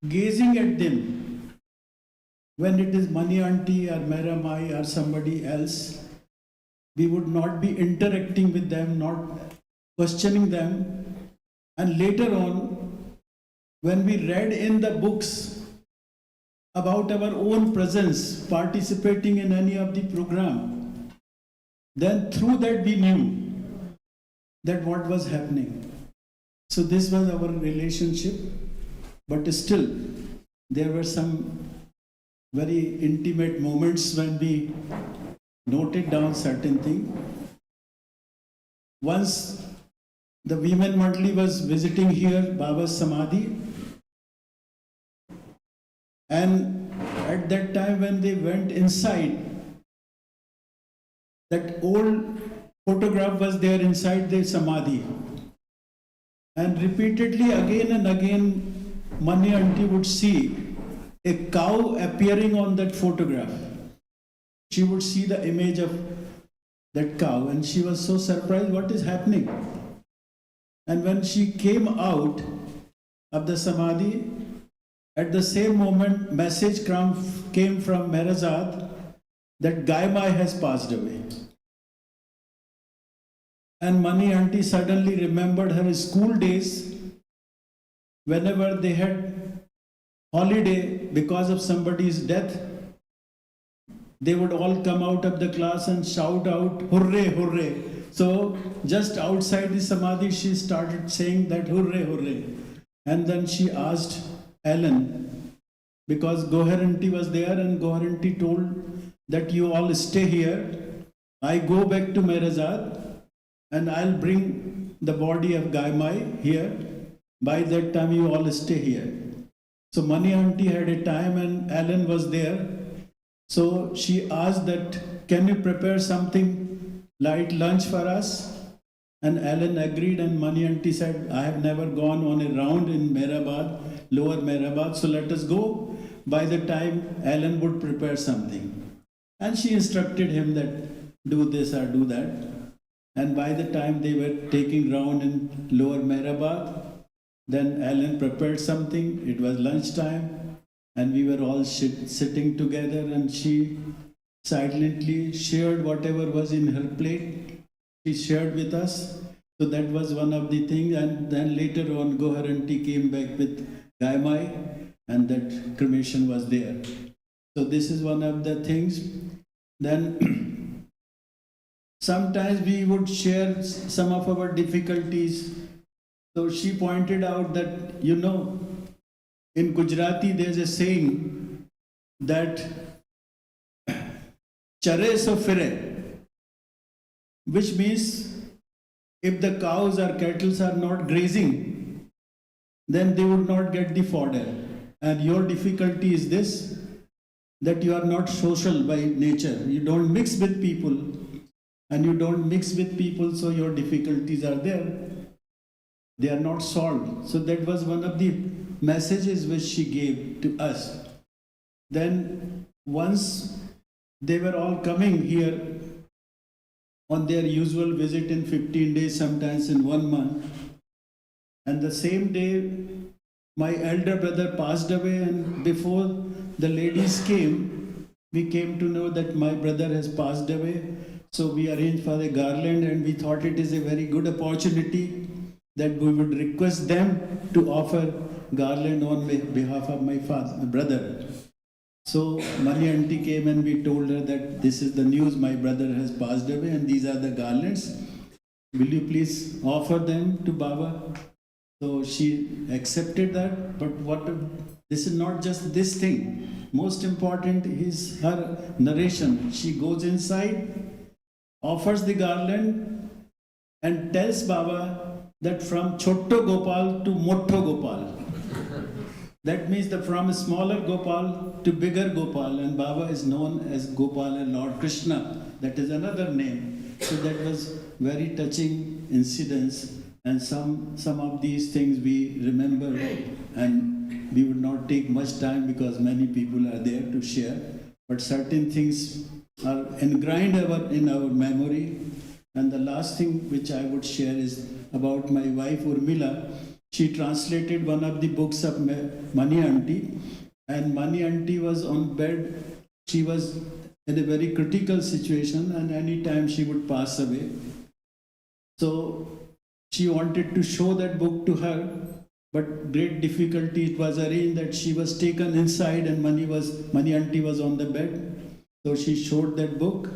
gazing at them when it is Money Auntie or Mera Mai or somebody else. We would not be interacting with them, not questioning them. And later on, when we read in the books about our own presence participating in any of the program, then through that we knew that what was happening. So this was our relationship, but still there were some very intimate moments when we noted down certain things. Once the women Mandali was visiting here, Baba's Samadhi, and at that time when they went inside, that old photograph was there inside the Samadhi. And repeatedly, again and again, Money Auntie would see a cow appearing on that photograph. She would see the image of that cow, and she was so surprised, what is happening? And when she came out of the Samadhi, at the same moment, message came from Merazad that Gaimai has passed away. And Money Auntie suddenly remembered her school days. Whenever they had holiday because of somebody's death, they would all come out of the class and shout out, "Hooray, hooray, So just outside the samadhi, she started saying that hooray, hooray. And then she asked Alan, because Gohar aunty was there, and Gohar aunty told that you all stay here. I go back to Merazad and I'll bring the body of Gaimai here. By that time, you all stay here. So Mani aunty had a time and Alan was there. So she asked that, can you prepare something light lunch for us? And Alan agreed, and Mani aunty said, I have never gone on a round in Mehrabad, lower Mehrabad, so let us go. By the time Alan would prepare something. And she instructed him that do this or do that. And by the time they were taking round in lower Mehrabad, then Alan prepared something. It was lunchtime, and we were all sitting together, and she silently shared whatever was in her plate. She shared with us. So that was one of the things. And then later on, Gohar aunty came back with Gaimai, and that cremation was there. So this is one of the things. Then sometimes we would share some of our difficulties. So she pointed out that, in Gujarati there's a saying that chare so fire, which means if the cows or cattle are not grazing, then they would not get the fodder. And your difficulty is this, that you are not social by nature. You don't mix with people, and you don't mix with people, so your difficulties are there. They are not solved. So that was one of the messages which she gave to us. Then once they were all coming here on their usual visit in 15 days, sometimes in 1 month, and the same day my elder brother passed away, and before the ladies came, we came to know that my brother has passed away. So we arranged for a garland, and we thought it is a very good opportunity that we would request them to offer garland on behalf of my brother. So Mani aunty came, and we told her that this is the news, my brother has passed away, and these are the garlands. Will you please offer them to Baba? So she accepted that, but this is not just this thing. Most important is her narration. She goes inside, offers the garland, and tells Baba that from Chotto Gopal to Motto Gopal. That means that from smaller Gopal to bigger Gopal, and Baba is known as Gopal and Lord Krishna. That is another name. So that was very touching incidents, and some of these things we remember, and we would not take much time because many people are there to share. But certain things are ingrained in our memory. And the last thing which I would share is about my wife Urmila. She translated one of the books of Mani aunty, and Mani aunty was on bed. She was in a very critical situation, and any time she would pass away. So she wanted to show that book to her, but great difficulty. It was arranged that she was taken inside, and Mani aunty was on the bed. So she showed that book,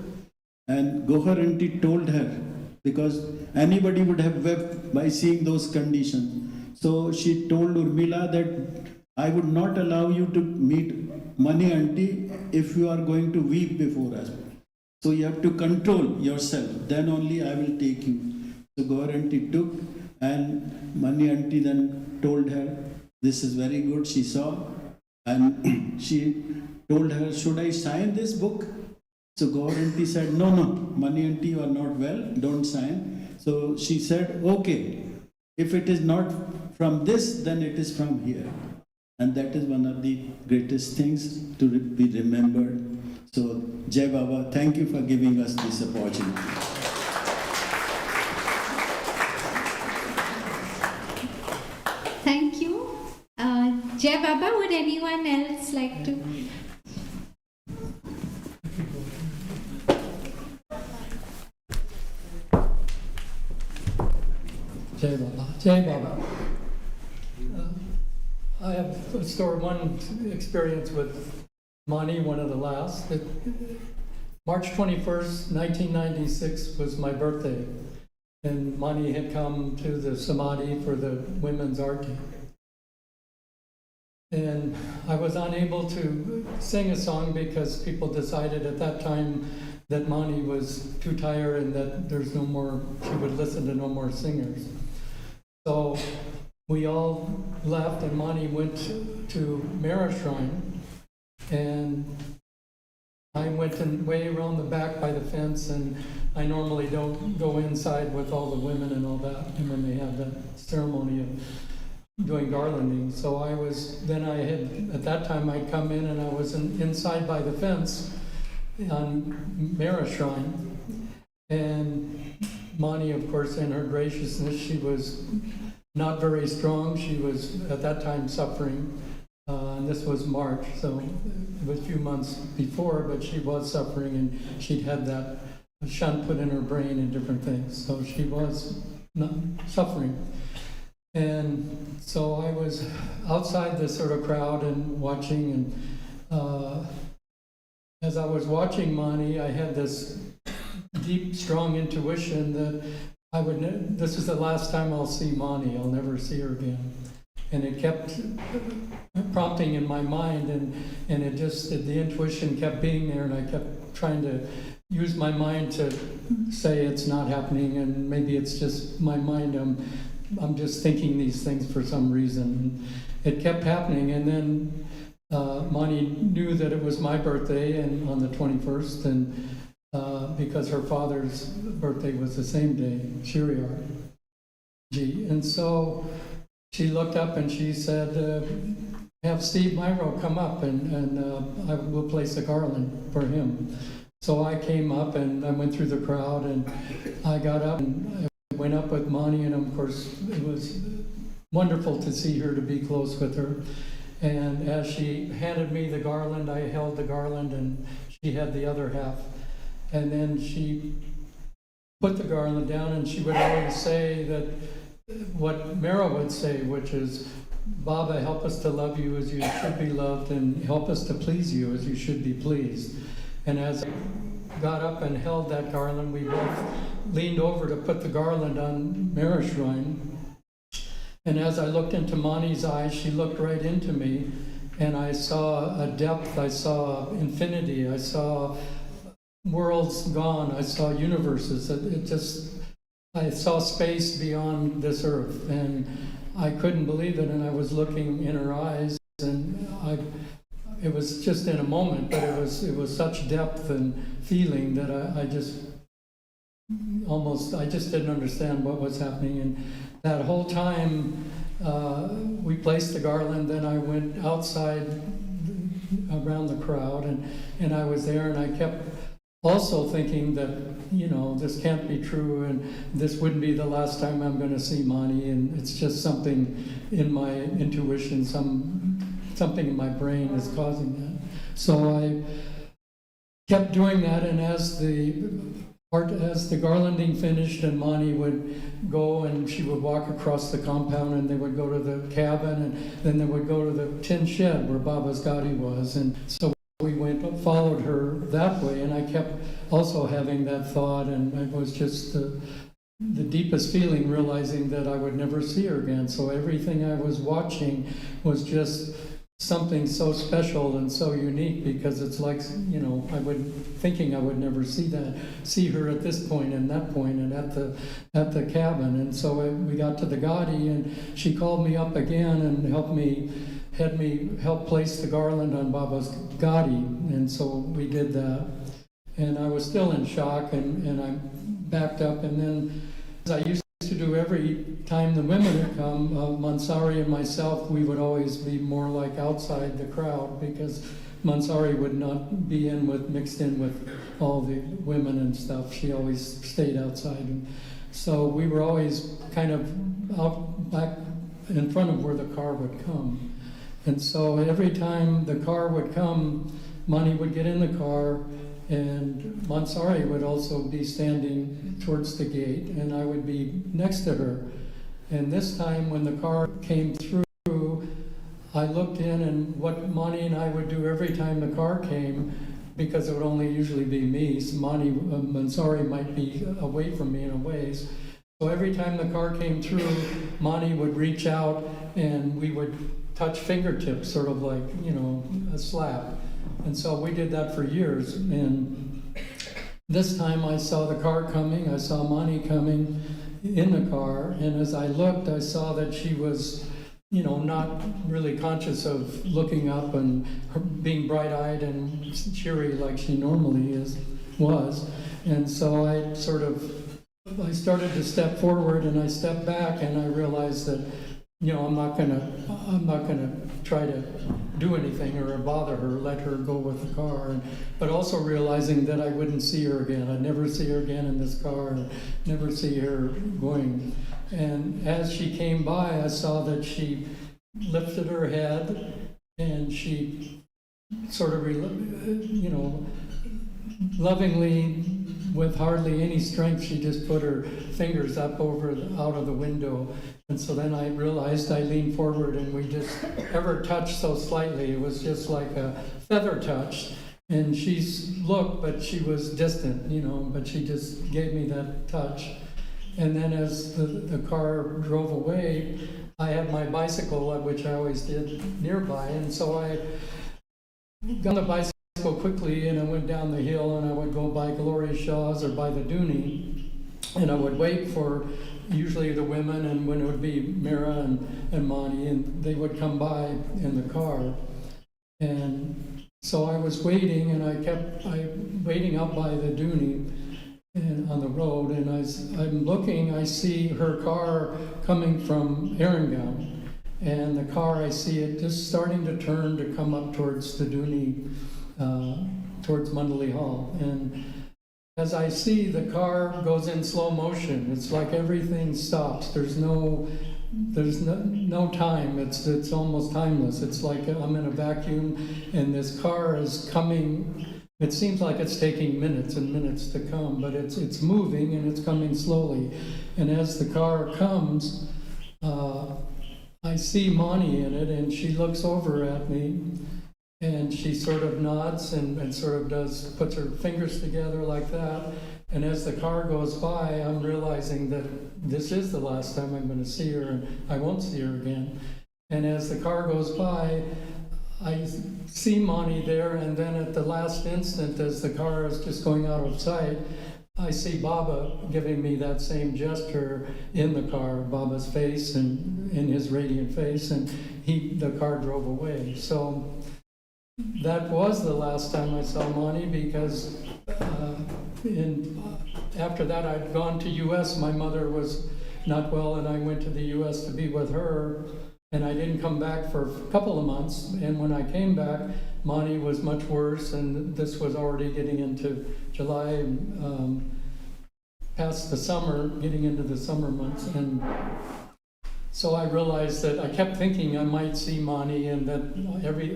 and Gohar aunty told her, because anybody would have wept by seeing those conditions. So she told Urmila that I would not allow you to meet Mani aunty if you are going to weep before us. So you have to control yourself. Then only I will take you. So Gohar aunty took, and Mani aunty then told her, this is very good, she saw. And she told her, should I sign this book? So Gohar aunty said, no, Mani aunty, you are not well, don't sign. So she said, okay, if it is not from this, then it is from here. And that is one of the greatest things to be remembered. So Jai Baba, thank you for giving us this opportunity. Thank you. Jai Baba, would anyone else like to? Jai Baba. Jai Baba. I have one experience with Mani, one of the last. March 21st, 1996 was my birthday, and Mani had come to the Samadhi for the women's arti. And I was unable to sing a song because people decided at that time that Mani was too tired and that there's no more, she would listen to no more singers. So we all left and Mani went to Mara Shrine, and I went way around the back by the fence, and I normally don't go inside with all the women and all that, and when they have that ceremony of doing garlanding. So at that time I'd come in and I was inside by the fence on Mara Shrine. And Mani, of course, in her graciousness, she was not very strong. She was at that time suffering. And this was March, so it was a few months before, but she was suffering and she'd had that shunt put in her brain and different things. So she was not suffering. And so I was outside this sort of crowd and watching, and as I was watching Mani, I had this deep, strong intuition that this is the last time I'll see Mani. I'll never see her again. And it kept prompting in my mind, and it just, the intuition kept being there, and I kept trying to use my mind to say it's not happening, and maybe it's just my mind. I'm just thinking these things for some reason. It kept happening, and then Mani knew that it was my birthday, and on the 21st, and because her father's birthday was the same day, Shiriyar Ji, and so she looked up and she said, have Steve Myro come up and I will place a garland for him. So I came up and I went through the crowd and I got up and I went up with Mani, and of course it was wonderful to see her, to be close with her. And as she handed me the garland, I held the garland and she had the other half. And then she put the garland down, and she would always say that what Mara would say, which is, Baba, help us to love you as you should be loved, and help us to please you as you should be pleased. And as I got up and held that garland, we both leaned over to put the garland on Mara Shrine. And as I looked into Mani's eyes, she looked right into me, and I saw a depth, I saw infinity, I saw worlds gone, I saw universes. I saw space beyond this earth, and I couldn't believe it, and I was looking in her eyes, and it was just in a moment, but it was such depth and feeling that I just didn't understand what was happening. And that whole time we placed the garland, then I went outside around the crowd, and I was there, and I kept also thinking that, this can't be true, and this wouldn't be the last time I'm going to see Mani, and it's just something in my intuition, something in my brain is causing that. So I kept doing that, and as the garlanding finished and Mani would go and she would walk across the compound, and they would go to the cabin, and then they would go to the tin shed where Baba's Gadi was, and so we followed her that way, and I kept also having that thought, and it was just the deepest feeling, realizing that I would never see her again. So everything I was watching was just something so special and so unique, because it's like, thinking I would never see her at this point and that point and at the cabin. And so we got to the Gadi, and she called me up again and had me help place the garland on Baba's Gadi, and so we did that. And I was still in shock, and I backed up, and then, as I used to do every time the women would come, Mansari and myself, we would always be more like outside the crowd, because Mansari would not be mixed in with all the women and stuff. She always stayed outside. And so we were always kind of out back in front of where the car would come. And so every time the car would come, Mani would get in the car, and Mansari would also be standing towards the gate, and I would be next to her. And this time when the car came through, I looked in, and what Mani and I would do every time the car came, because it would only usually be me. So Monty Mansouri might be away from me in a ways. So every time the car came through, Monty would reach out and we would touch fingertips, sort of like, a slap. And so we did that for years. And this time I saw the car coming, I saw Monty coming in the car, and as I looked, I saw that she was, not really conscious of looking up and her being bright-eyed and cheery like she normally was. And so I started to step forward, and I stepped back, and I realized that, I'm not gonna try to do anything or bother her, let her go with the car. But also realizing that I wouldn't see her again. I'd never see her again in this car, never see her going. And as she came by, I saw that she lifted her head and she sort of, lovingly, with hardly any strength, she just put her fingers up out of the window. And so then I realized, I leaned forward and we just ever touched so slightly. It was just like a feather touch. And she looked, but she was distant, but she just gave me that touch. And then as the car drove away, I had my bicycle, which I always did, nearby. And so I got on the bicycle quickly and I went down the hill and I would go by Gloria Shaw's or by the Dooney. And I would wait for usually the women, and when it would be Mira and Monty, and they would come by in the car. And so I was waiting, and I kept waiting up by the Dooney and on the road, and I'm looking, I see her car coming from Erringham, and the car, I see it just starting to turn to come up towards the Dooney, towards Mundley Hall. And as I see, the car goes in slow motion. It's like everything stops. There's no time. It's almost timeless. It's like I'm in a vacuum, and this car is coming. It seems like it's taking minutes and minutes to come, but it's moving and it's coming slowly. And as the car comes, I see Monty in it, and she looks over at me. And she sort of nods and sort of puts her fingers together like that. And as the car goes by, I'm realizing that this is the last time I'm going to see her, and I won't see her again. And as the car goes by, I see Monty there, and then at the last instant, as the car is just going out of sight, I see Baba giving me that same gesture in the car, Baba's face and in his radiant face, and the car drove away. So that was the last time I saw Monty, because after that I'd gone to U.S. My mother was not well, and I went to the U.S. to be with her, and I didn't come back for a couple of months. And when I came back, Monty was much worse, and this was already getting into July, past the summer, getting into the summer months. And so I realized that I kept thinking I might see Monty, and that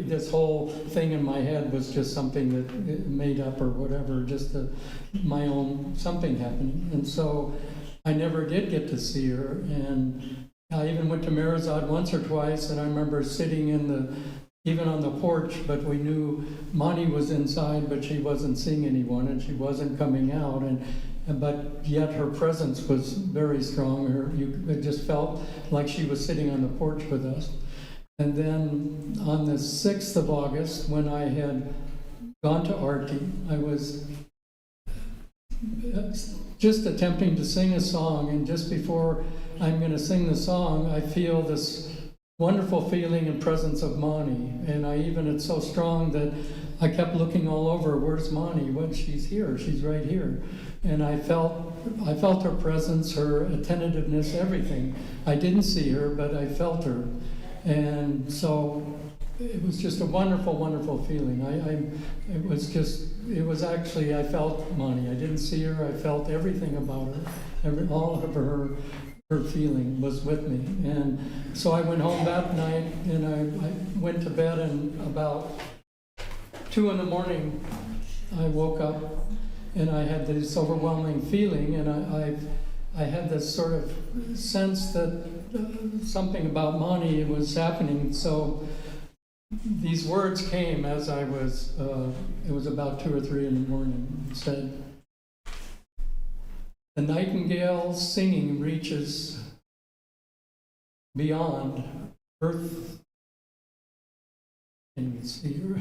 this whole thing in my head was just something that made up or whatever, just my own something happening. And so I never did get to see her. And I even went to Marizod once or twice, and I remember sitting even on the porch, but we knew Monty was inside, but she wasn't seeing anyone, and she wasn't coming out. But yet her presence was very strong. It just felt like she was sitting on the porch with us. And then on the 6th of August, when I had gone to Arti, I was just attempting to sing a song, and just before I'm going to sing the song, I feel this wonderful feeling and presence of Monty. And it's so strong that I kept looking all over, where's Monty? Well, she's here, she's right here. And I felt her presence, her attentiveness, everything. I didn't see her, but I felt her. And so it was just a wonderful, wonderful feeling. It was actually, I felt Monty. I didn't see her, I felt everything about her. All of her feeling was with me. And so I went home that night, and I went to bed, and about 2 a.m, I woke up, and I had this overwhelming feeling, and I had this sort of sense that something about Monty was happening. So these words came as I was, it was about 2 or 3 in the morning. It said, "The nightingale's singing reaches beyond earth." Can you see her?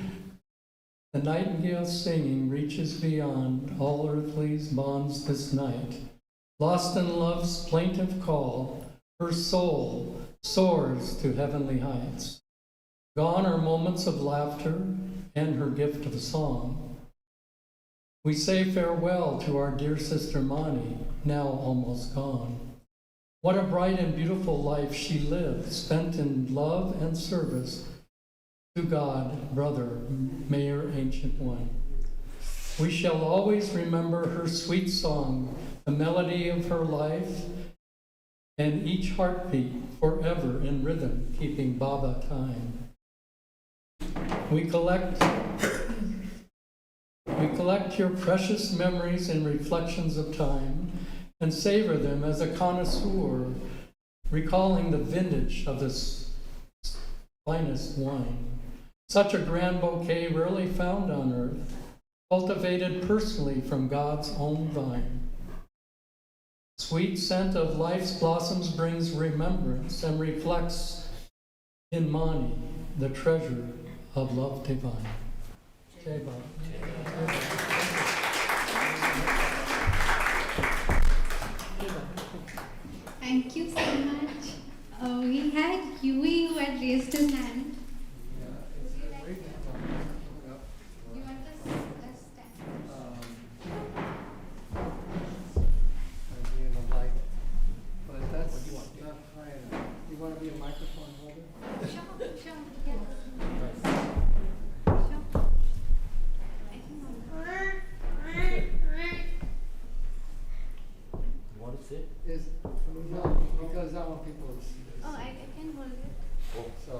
"The nightingale's singing reaches beyond all earthly bonds this night. Lost in love's plaintive call, her soul soars to heavenly heights. Gone are moments of laughter and her gift of song. We say farewell to our dear sister Mani, now almost gone. What a bright and beautiful life she lived, spent in love and service to God, brother, Mayor Ancient One. We shall always remember her sweet song, the melody of her life, and each heartbeat forever in rhythm, keeping Baba time. We collect your precious memories and reflections of time and savor them as a connoisseur, recalling the vintage of this finest wine. Such a grand bouquet rarely found on earth, cultivated personally from God's own vine. Sweet scent of life's blossoms brings remembrance and reflects in Mani the treasure of love divine." Jai Baba. Thank you so much. We had Yui who had raised his hand. You want us to stand? Idea of a light, but that's not high enough. You want to be a microphone holder? Sure, yes. Sure. I can You want to sit? Is, no, because I want people to see this. Oh, I can hold it. So,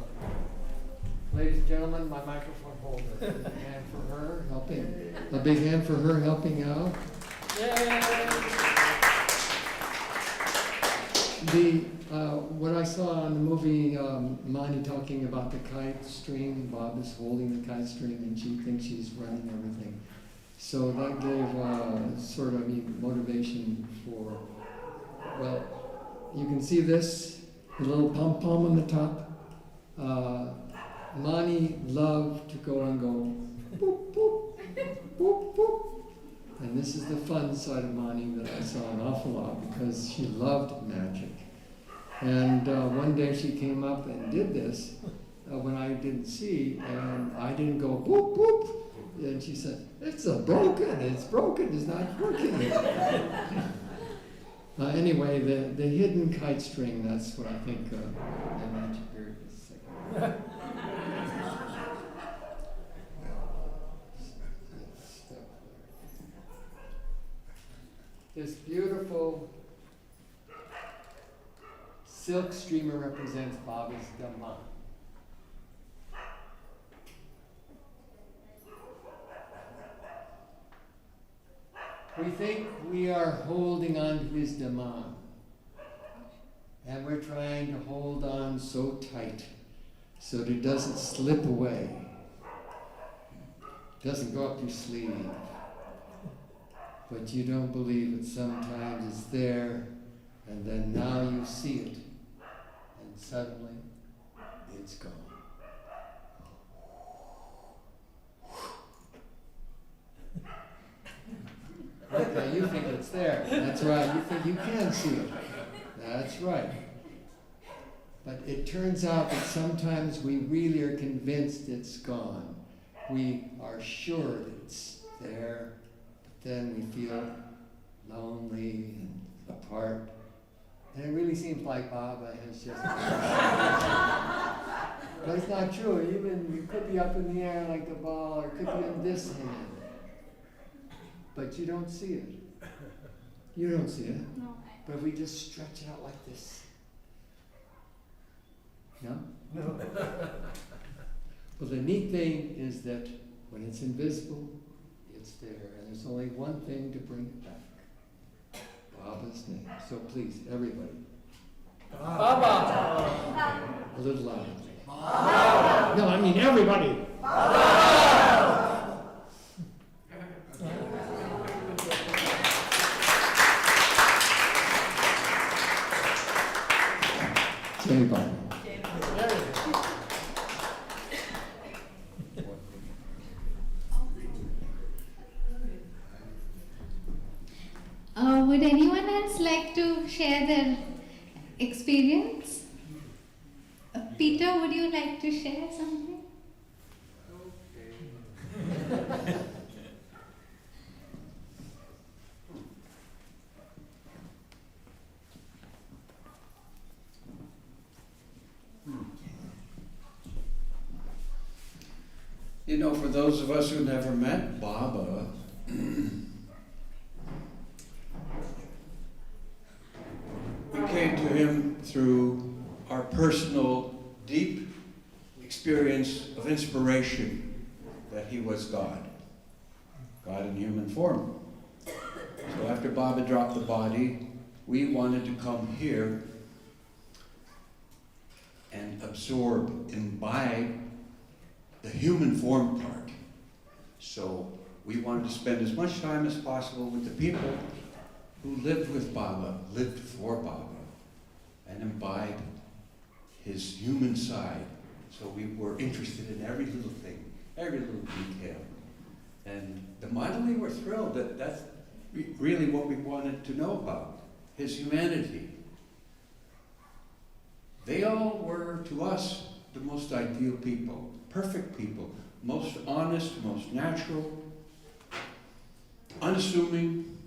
ladies and gentlemen, my microphone holder. A big hand for her helping. A big hand for her helping out. What I saw on the movie, Mani talking about the kite string, Bob is holding the kite string and she thinks she's running everything. So that gave sort of motivation for, well, you can see this, the little pom-pom on the top. Mani loved to go and go, boop, boop, boop, boop. And this is the fun side of Mani that I saw an awful lot because she loved magic. And one day she came up and did this when I didn't see, and I didn't go boop, boop. And she said, it's broken, it's not working. Anyway, the hidden kite string, that's what I think the magic beard is. This beautiful silk streamer represents Baba's Dhamma. We think we are holding on to his Dhamma, and we're trying to hold on so tight so that it doesn't slip away, doesn't go up your sleeve. But you don't believe it sometimes it's there, and then now you see it, and suddenly it's gone. Okay, you think it's there. That's right. You think you can see it. That's right. But it turns out that sometimes we really are convinced it's gone. We are sure that it's there, but then we feel lonely and apart. And it really seems like Baba has just... But it's not true. Even you could be up in the air like the ball, or it could be in this hand. But you don't see it. You don't see it. No, But if we just stretch out like this. No? No. Well, the neat thing is that when it's invisible, it's there. And there's only one thing to bring it back. Baba's name. So please, everybody. Baba! A little louder. No, I mean everybody. Jay Bobby. Would anyone else like to share their experience? Peter, would you like to share something? You know, for those of us who never met Baba, we came to him through our personal, deep experience of inspiration that he was God in human form. So after Baba dropped the body, we wanted to come here and absorb, imbibe the human form part. So we wanted to spend as much time as possible with the people who lived with Baba, lived for Baba, and imbibe his human side. So we were interested in every little thing, every little detail. And the Mandali were thrilled that that's really what we wanted to know about, his humanity. They all were, to us, the most ideal people, perfect people, most honest, most natural, unassuming,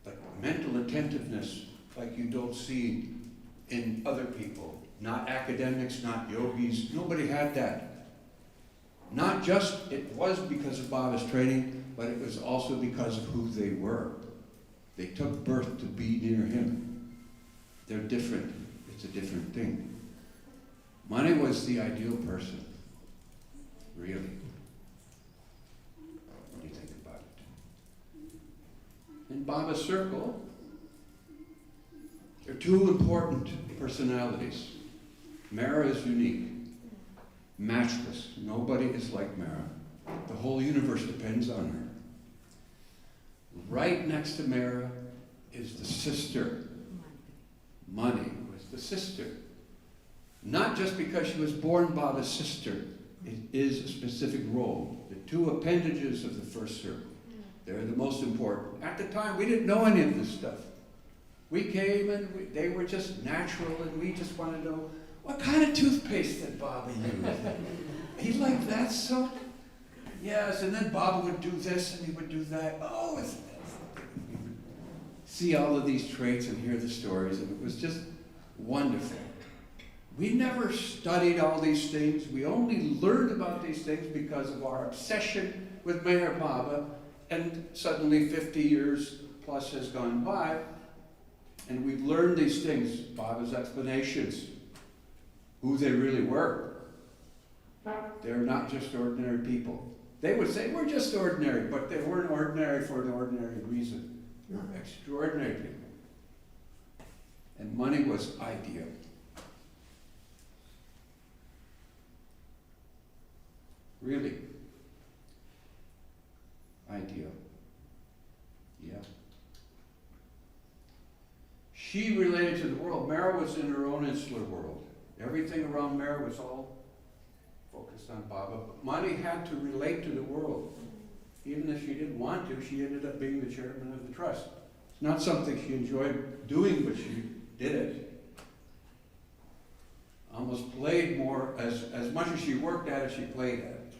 like mental attentiveness like you don't see in other people. Not academics, not yogis, nobody had that. Not just, it was because of Baba's training, but it was also because of who they were. They took birth to be near him. They're different. It's a different thing. Mani was the ideal person, really. What do you think about it? In Baba's circle, there are two important personalities. Mara is unique, matchless. Nobody is like Mara. The whole universe depends on her. Right next to Mara is the sister. Mani was the sister. Not just because she was born Baba's sister. It is a specific role. The two appendages of the first circle. They're the most important. At the time, we didn't know any of this stuff. We came and they were just natural, and we just wanted to know, what kind of toothpaste did Baba use? He liked that soap? Yes, and then Baba would do this and he would do that. Oh, it's we would see all of these traits and hear the stories, and it was just wonderful. We never studied all these things. We only learned about these things because of our obsession with Meher Baba, and suddenly 50 years plus has gone by, and we've learned these things, Baba's explanations, who they really were. They're not just ordinary people. They would say, we're just ordinary, but they weren't ordinary for an ordinary reason. They're extraordinary people. And Mani was ideal. Really. Ideal. Yeah. She related to the world. Mara was in her own insular world. Everything around Mara was all focused on Baba. But Mani had to relate to the world. Even if she didn't want to, she ended up being the chairman of the trust. It's not something she enjoyed doing, but she did it. Almost played more, as much as she worked at it, she played at it.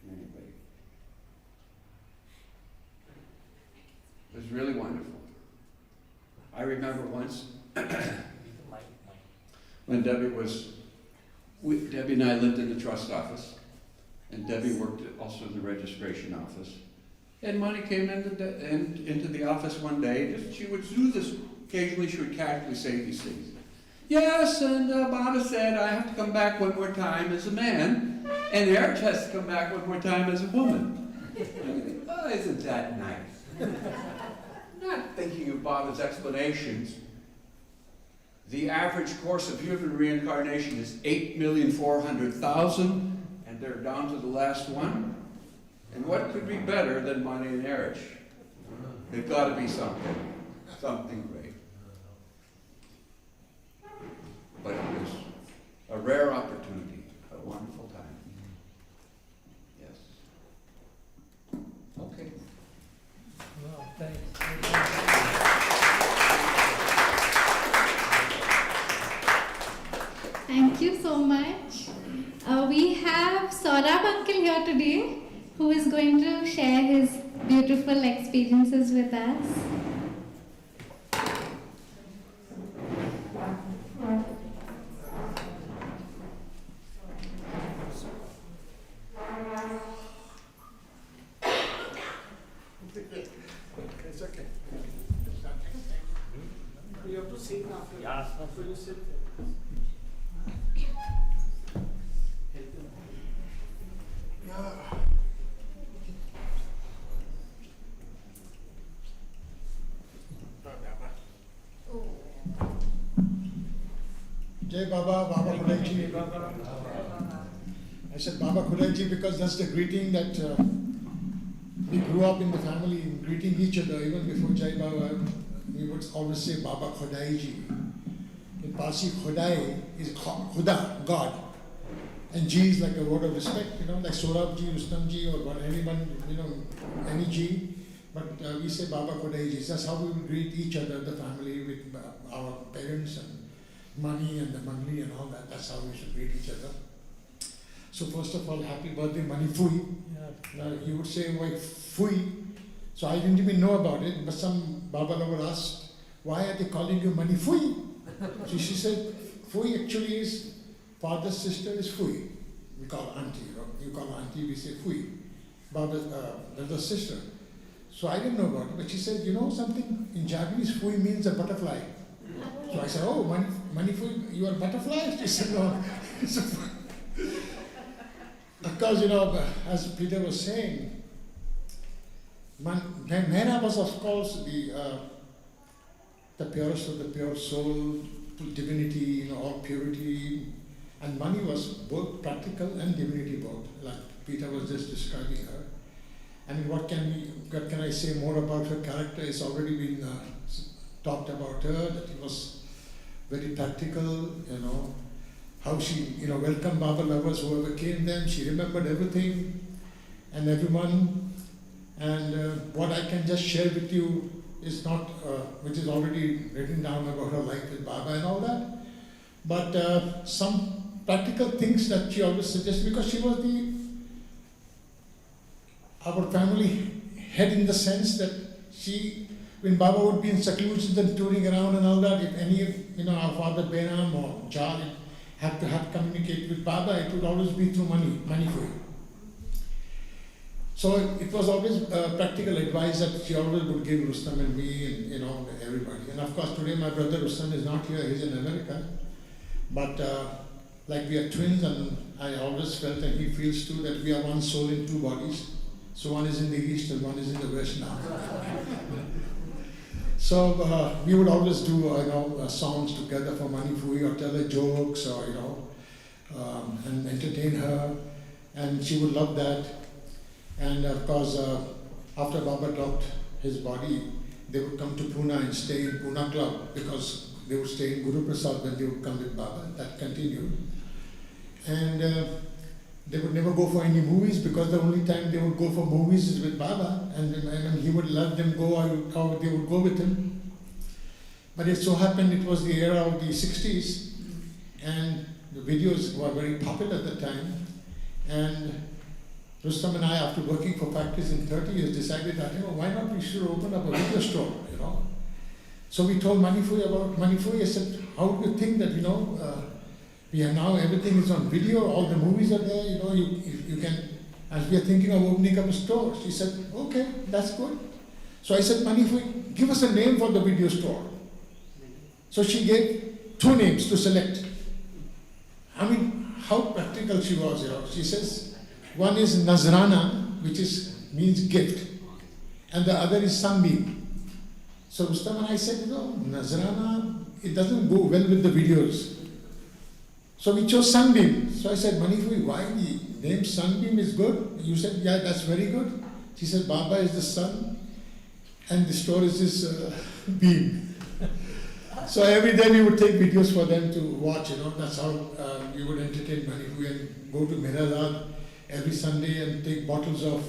Anyway. It was really wonderful. I remember once when Debbie and I lived in the trust office, and Debbie worked also in the registration office. And Mani came into the office one day. She would do this occasionally. She would casually say these things. Yes, and Baba said I have to come back one more time as a man, and Eric has to come back one more time as a woman. And you think, oh, isn't that nice? Not thinking of Baba's explanations. The average course of human reincarnation is 8,400,000, and they're down to the last one. And what could be better than money and marriage? There's got to be something great. But it was a rare opportunity, a wonderful time. Yes. Okay. Well, thanks. Thank you so much. We have Saurabh uncle here today, who is going to share his beautiful experiences with us. It's okay. You have to sit after. Yeah. So you sit there. Jai Baba, Baba Khudaiji. I said Baba Khudaiji because that's the greeting that we grew up in the family, greeting each other. Even before Jai Baba, we would always say Baba Khudaiji. In Parsi, Khudai is Khuda, God. And Ji is like a word of respect, like Saurabh Ji, Rustam Ji, or anyone, any Ji. But we say Baba Khudaiji. That's how we would greet each other, the family, with our parents and money and the Mangli and all that. That's how we should greet each other. So first of all, happy birthday, Mani Fui. Now he would say, why Fui? So I didn't even know about it, but some Baba lover asked, why are they calling you Mani Fui? So she said, Fui actually is, father's sister is Fui. We call auntie, you call auntie, we say Fui. Baba's brother's sister. So I didn't know about it, but she said, you know something? In Japanese, Fui means a butterfly. So I said, oh, Mani Fui, you are a butterfly? She said, no. Of course, as Peter was saying, Mera was of course the purest of the pure soul, divinity, all purity, and Mani was both practical and divinity both, like Peter was just describing her. I mean, what can I say more about her character? It's already been talked about her, that it was very practical, how she, welcomed Baba lovers, whoever came them, she remembered everything and everyone. And what I can just share with you is not, which is already written down about her life with Baba and all that, but some practical things that she always suggests, because she was our family head in the sense that when Baba would be in seclusion and touring around and all that, if any of, our father Beram or Jal had to communicate with Baba, it would always be through money for him. So it was always practical advice that she always would give Rustam and me and everybody. And of course today my brother Rustam is not here, he's in America. But like we are twins, and I always felt, and he feels too, that we are one soul in two bodies. So one is in the east and one is in the west now. So we would always do songs together for Mani Fui, or tell her jokes, or and entertain her, and she would love that. And of course, after Baba dropped his body, they would come to Pune and stay in Pune Club, because they would stay in Guru Prasad when they would come with Baba. That continued. And they would never go for any movies, because the only time they would go for movies is with Baba, and he would let them go, or they would go with him. But it so happened it was the era of the 60s, and the videos were very popular at the time. And Rustam and I, after working for factories in 30 years, decided that, why not we should open up a video store, So we told Mani Fui about Mani Fui. I said, how do you think that, we are now, everything is on video, all the movies are there, you can, as we are thinking of opening up a store. She said, okay, that's good. So I said, Mani Fui, give us a name for the video store. So she gave 2 names to select. I mean, how practical she was, She says, one is Nazrana, which means gift, and the other is Sunbeam. So Rustam and I said, Nazrana it doesn't go well with the videos. So we chose Sunbeam. So I said, Manipuri, why the name Sunbeam is good? You said, yeah, that's very good. She said, Baba is the sun and the store is this beam. So every day we would take videos for them to watch, that's how we would entertain Manipuri and go to Mirazad every Sunday and take bottles of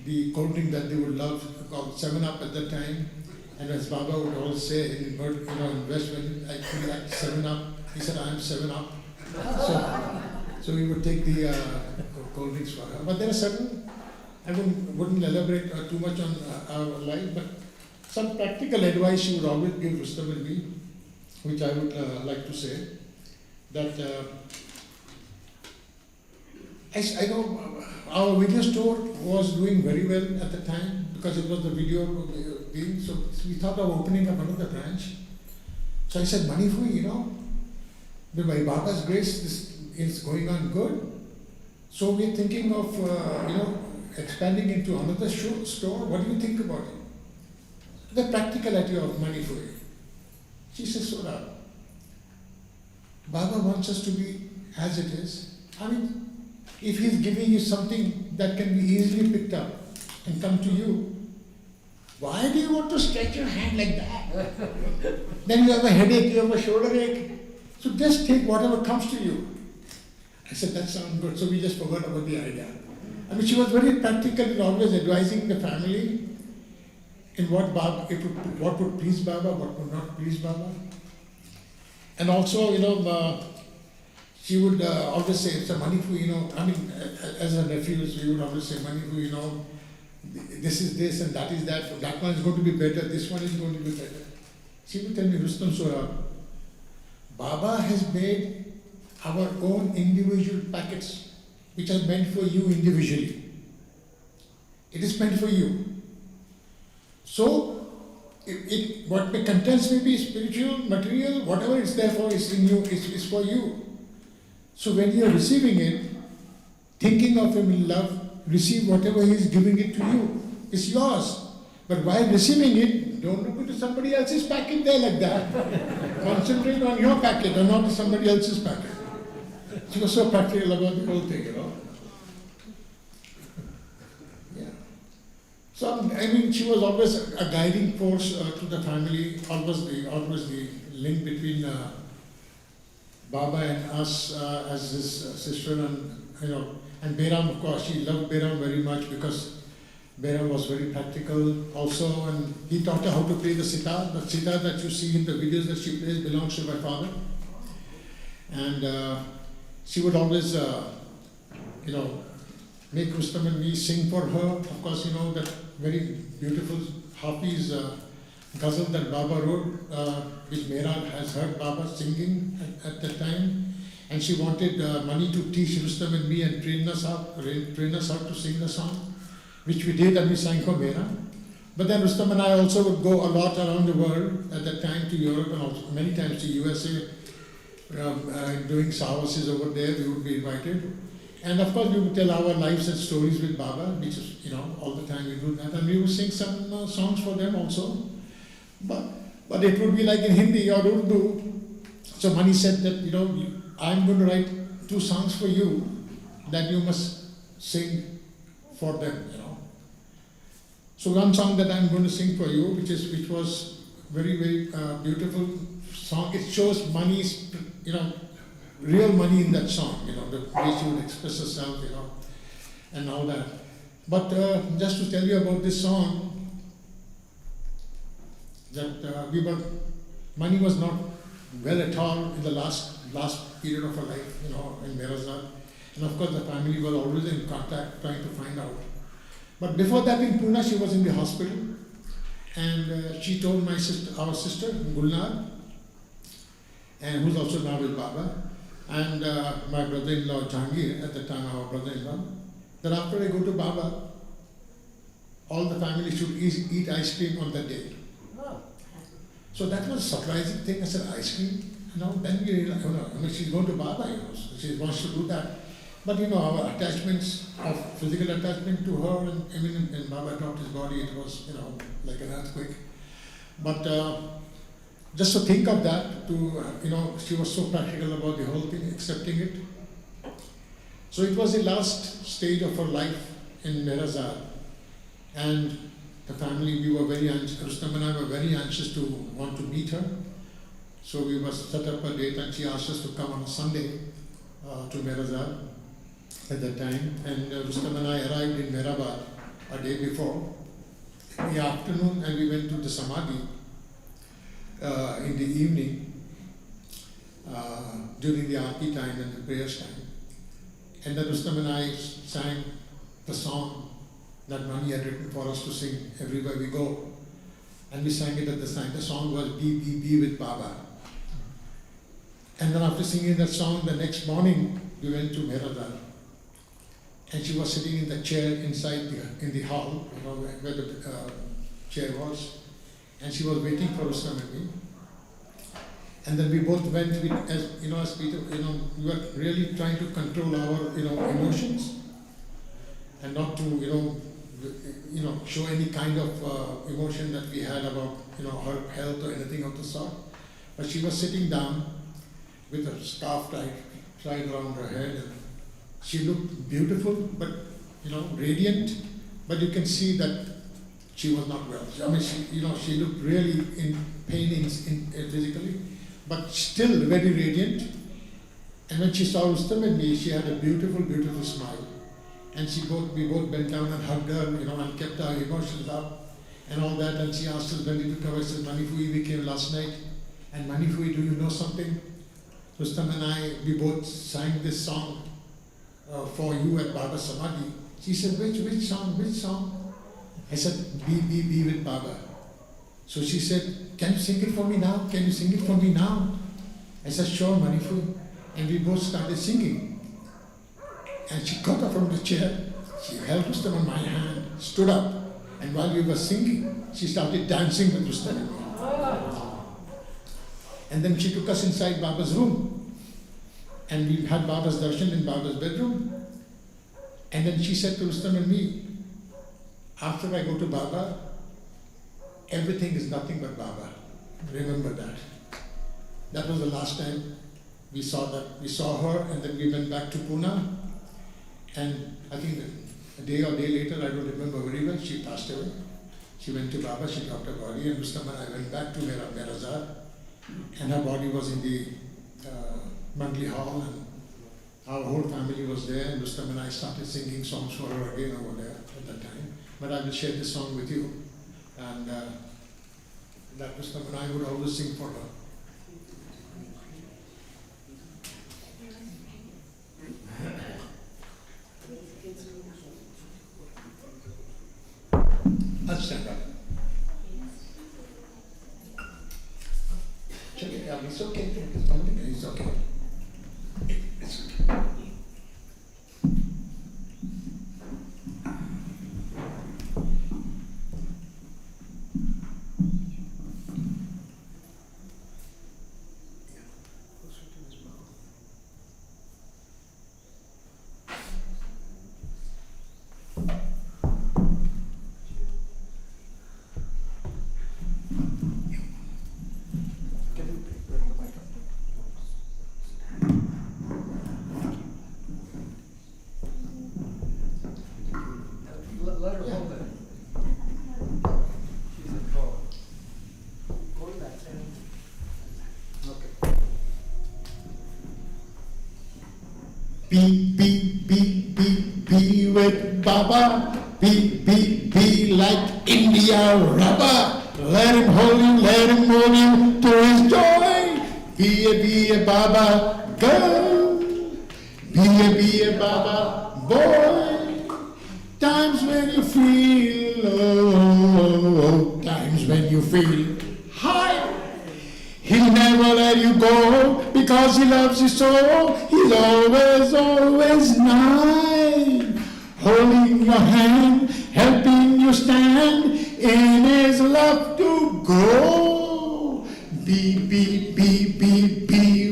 the cold drink that they would love, called 7-Up at that time. And as Baba would always say, in investment, I feel like 7-Up. He said, I am 7-Up. So we would take the cold drinks for her. But there are certain, I wouldn't elaborate too much on our life, but some practical advice she would always give Rustam and me, which I would like to say, that I know our video store was doing very well at the time because it was the video being, so we thought of opening up another branch. So I said, Manipuri, by Baba's grace, this is going on good. So we're thinking of, expanding into another store. What do you think about it? The practicality of Manipuri. She says, Sora, Baba wants us to be as it is. I mean, if he's giving you something that can be easily picked up and come to you, why do you want to stretch your hand like that? Then you have a headache, you have a shoulder ache. So just take whatever comes to you. I said, that sounds good. So we just forgot about the idea. I mean, she was very practical in always advising the family in what would please Baba, what would not please Baba. And also, she would always say, it's a Manipuri, as her nephews, we would always say, Manipuri, this is this and that is that. That one is going to be better, this one is going to be better. She would tell me, Rustam Sora, Baba has made our own individual packets, which are meant for you individually. It is meant for you. So, what may contents may be spiritual, material, whatever it's there for is in you, is for you. So when you are receiving it, thinking of him in love, receive whatever he is giving it to you. It's yours. But while receiving it, don't look into somebody else's packet there like that. Concentrate on your packet and not somebody else's packet. She was so practical about the whole thing, Yeah. So, she was always a guiding force to the family, always the link between Baba and us as his sister and Behram, of course. She loved Behram very much because Behram was very practical also, and he taught her how to play the sitar. The sitar that you see in the videos that she plays belongs to my father. And she would always, make Rustam and me sing for her. Of course, that very beautiful Hafiz ghazal that Baba wrote, which Mehrab has heard Baba singing at that time. And she wanted money to teach Rustam and me and train us how to sing the song, which we did, and we sang for Mehrab. But then Rustam and I also would go a lot around the world at that time, to Europe and also many times to USA, doing services over there. We would be invited. And of course we would tell our lives and stories with Baba, which is, all the time we do that. And we would sing some songs for them also. But it would be like in Hindi or Urdu. So Mani said that, I'm going to write 2 songs for you that you must sing for them, So one song that I'm going to sing for you, which was very, very beautiful song. It shows Mani's, real Mani in that song, the way she would express herself, and all that. But just to tell you about this song, that Mani was not well at all in the last period of her life, in Mirazad. And of course the family was always in contact trying to find out. But before that in Pune she was in the hospital, and she told our sister, Gulnar, and who's also now with Baba, and my brother-in-law Jahangir, at the time our brother-in-law, that after I go to Baba, all the family should eat ice cream on that day. So that was a surprising thing. I said, ice cream? Then we realized, she's going to Baba, so she wants to do that. But our attachments, of physical attachment to her, and Baba dropped his body, it was, like an earthquake. But just to think of that, she was so practical about the whole thing, accepting it. So it was the last stage of her life in Mirazar. And the family, we were very anxious, Rustam and I were very anxious to want to meet her. So we must set up a date, and she asked us to come on a Sunday to Mirazar at that time. And Rustam and I arrived in Mehrabad a day before in the afternoon, and we went to the Samadhi in the evening during the Aarti time and the prayers time. And then Rustam and I sang the song that Mani had written for us to sing everywhere we go. And we sang it at the time. The song was Be with Baba. And then after singing that song, the next morning we went to Mirazar. And she was sitting in the chair inside in the hall, where the chair was. And she was waiting for Rustam and me. And then we both went, as Peter, we were really trying to control our, emotions and not to, show any kind of emotion that we had about, her health or anything of the sort. But she was sitting down with a scarf tied around her head. And she looked beautiful, but, radiant. But you can see that she was not well. I mean, she looked really in pain physically, but still very radiant. And when she saw Rustam and me, she had a beautiful, beautiful smile. And we both bent down and hugged her, and kept our emotions up and all that. And she asked us when did you come. I said, Manipuri, we came last night. And Manipuri, do you know something? Rustam and I, we both sang this song for you at Baba Samadhi. She said, which song? I said, be with Baba. So she said, can you sing it for me now? Can you sing it for me now? I said, sure, Manipur. And we both started singing. And she got up from the chair, she held Rustam on my hand, stood up, and while we were singing, she started dancing with Rustam and me. And then she took us inside Baba's room. And we had Baba's darshan in Baba's bedroom. And then she said to Rustam and me, after I go to Baba, everything is nothing but Baba. Remember that. That was the last time we saw that. We saw her, and then we went back to Pune. And I think a day or day later, I don't remember very well, she passed away. She went to Baba, she dropped her body, and Rustam and I went back to Mirazar. And her body was in the Mangli Hall, and our whole family was there, and Rustam and I started singing songs for her again over there at that time. But I will share this song with you, and that Rustam and I would always sing for her. I'll stand up. It's okay. It's okay. It's okay. Let her hold it. She's in control. Go to that end. Okay. Be with Baba. Be like India rubber. Let him hold you, let him move you to his joy. Be a Baba girl. Be a Baba boy. Times when you feel low, times when you feel high. He'll never let you go because he loves you so. He's always, always nigh. Holding your hand, helping you stand in his love to go. Be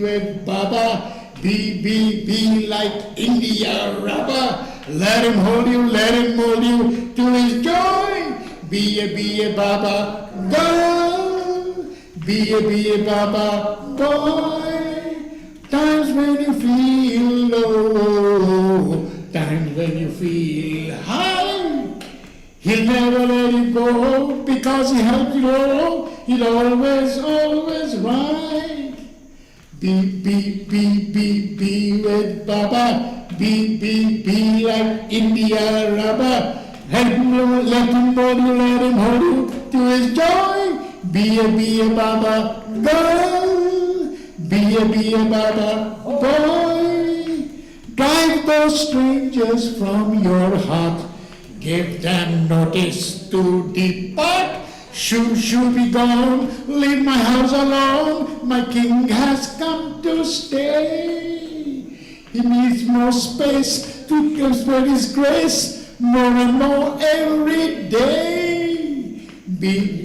with Baba. Be like India rubber. Let him hold you, let him mold you to his joy. Be a Baba girl. be a Baba boy. Times when you feel low, times when you feel high. He'll never let you go because he helped you grow. He'll always, always right. Be with Baba. Be like India rubber. Let him know you, let him hold you to his joy. Be a Baba girl. Be a Baba boy. Drive those strangers from your heart. Give them notice to depart. Shoo, be gone. Leave my house alone. My king has come to stay. He needs more space to spread his grace. More and more every day. Be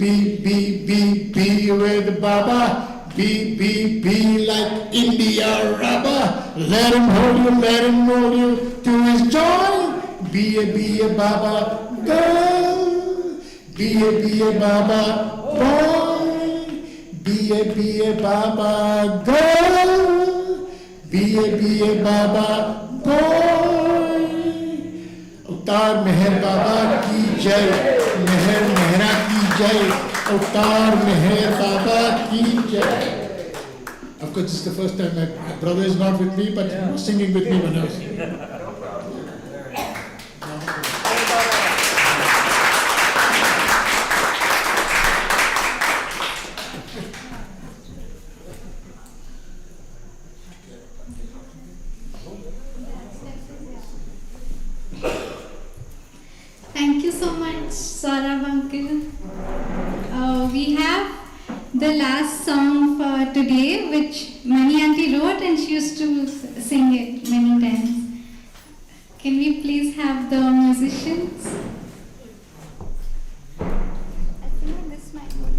with Baba. Be like India rubber. Let him hold you to his joy. Be a Baba girl. Be a Baba boy. Be a Baba girl. Be a Baba boy. अवतार मेहर बाबा की जय, मेहर मेहरा की जय, अवतार मेहर बाबा की जय. Of course, this is the first time my brother is not with me, but he was singing with me when I was here. Thank you so much, Saurabh uncle. We have the last song for today, which Mani auntie wrote and she used to sing it many times. Can we please have the musicians? I think this might work.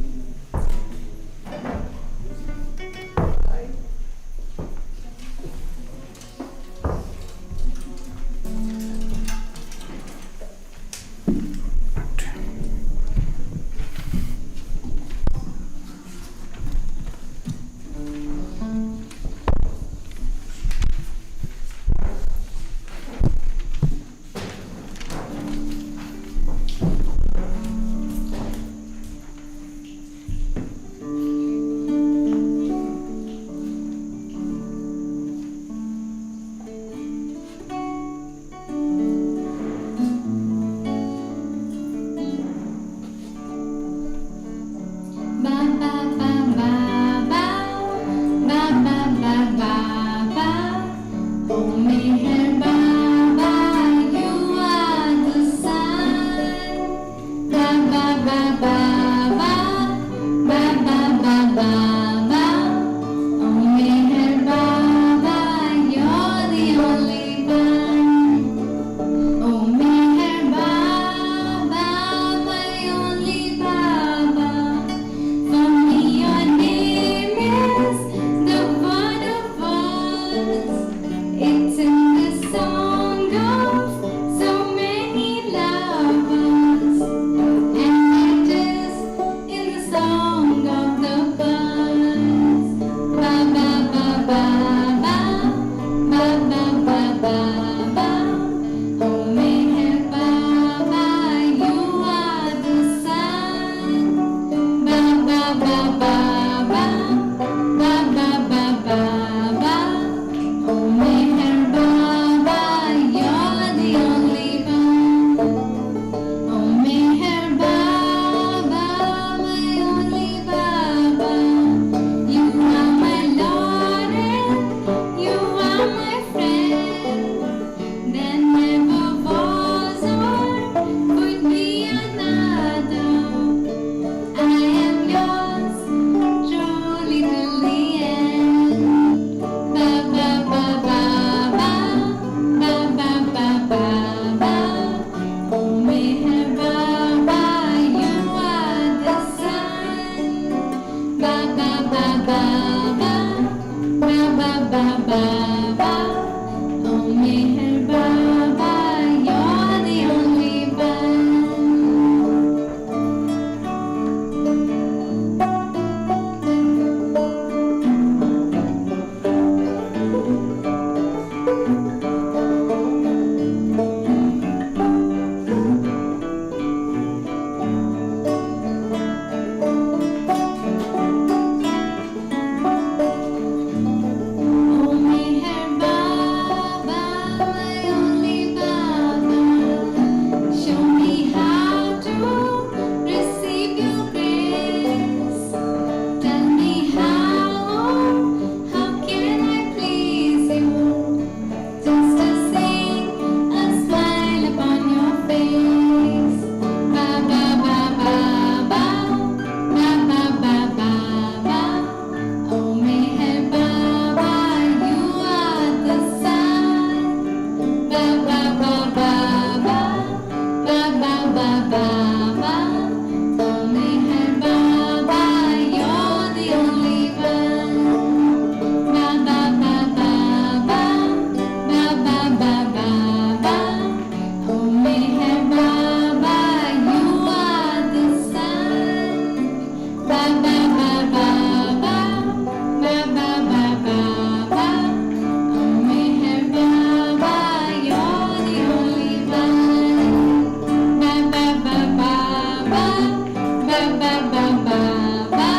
Baba Baba Baba,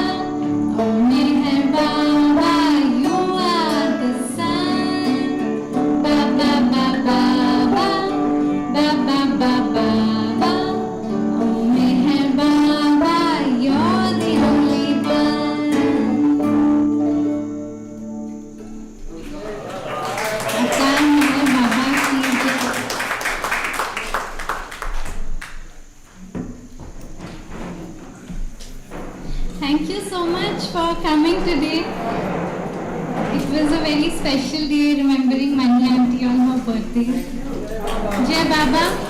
oh Meher Baba, you are the sun. Baba Baba Baba, Baba Baba Baba, oh Meher Baba, you're the only one. Atal Meher Baba ki jai. Thank you so much for coming today. It was a very special day remembering Mani Auntie on her birthday. Jai Baba.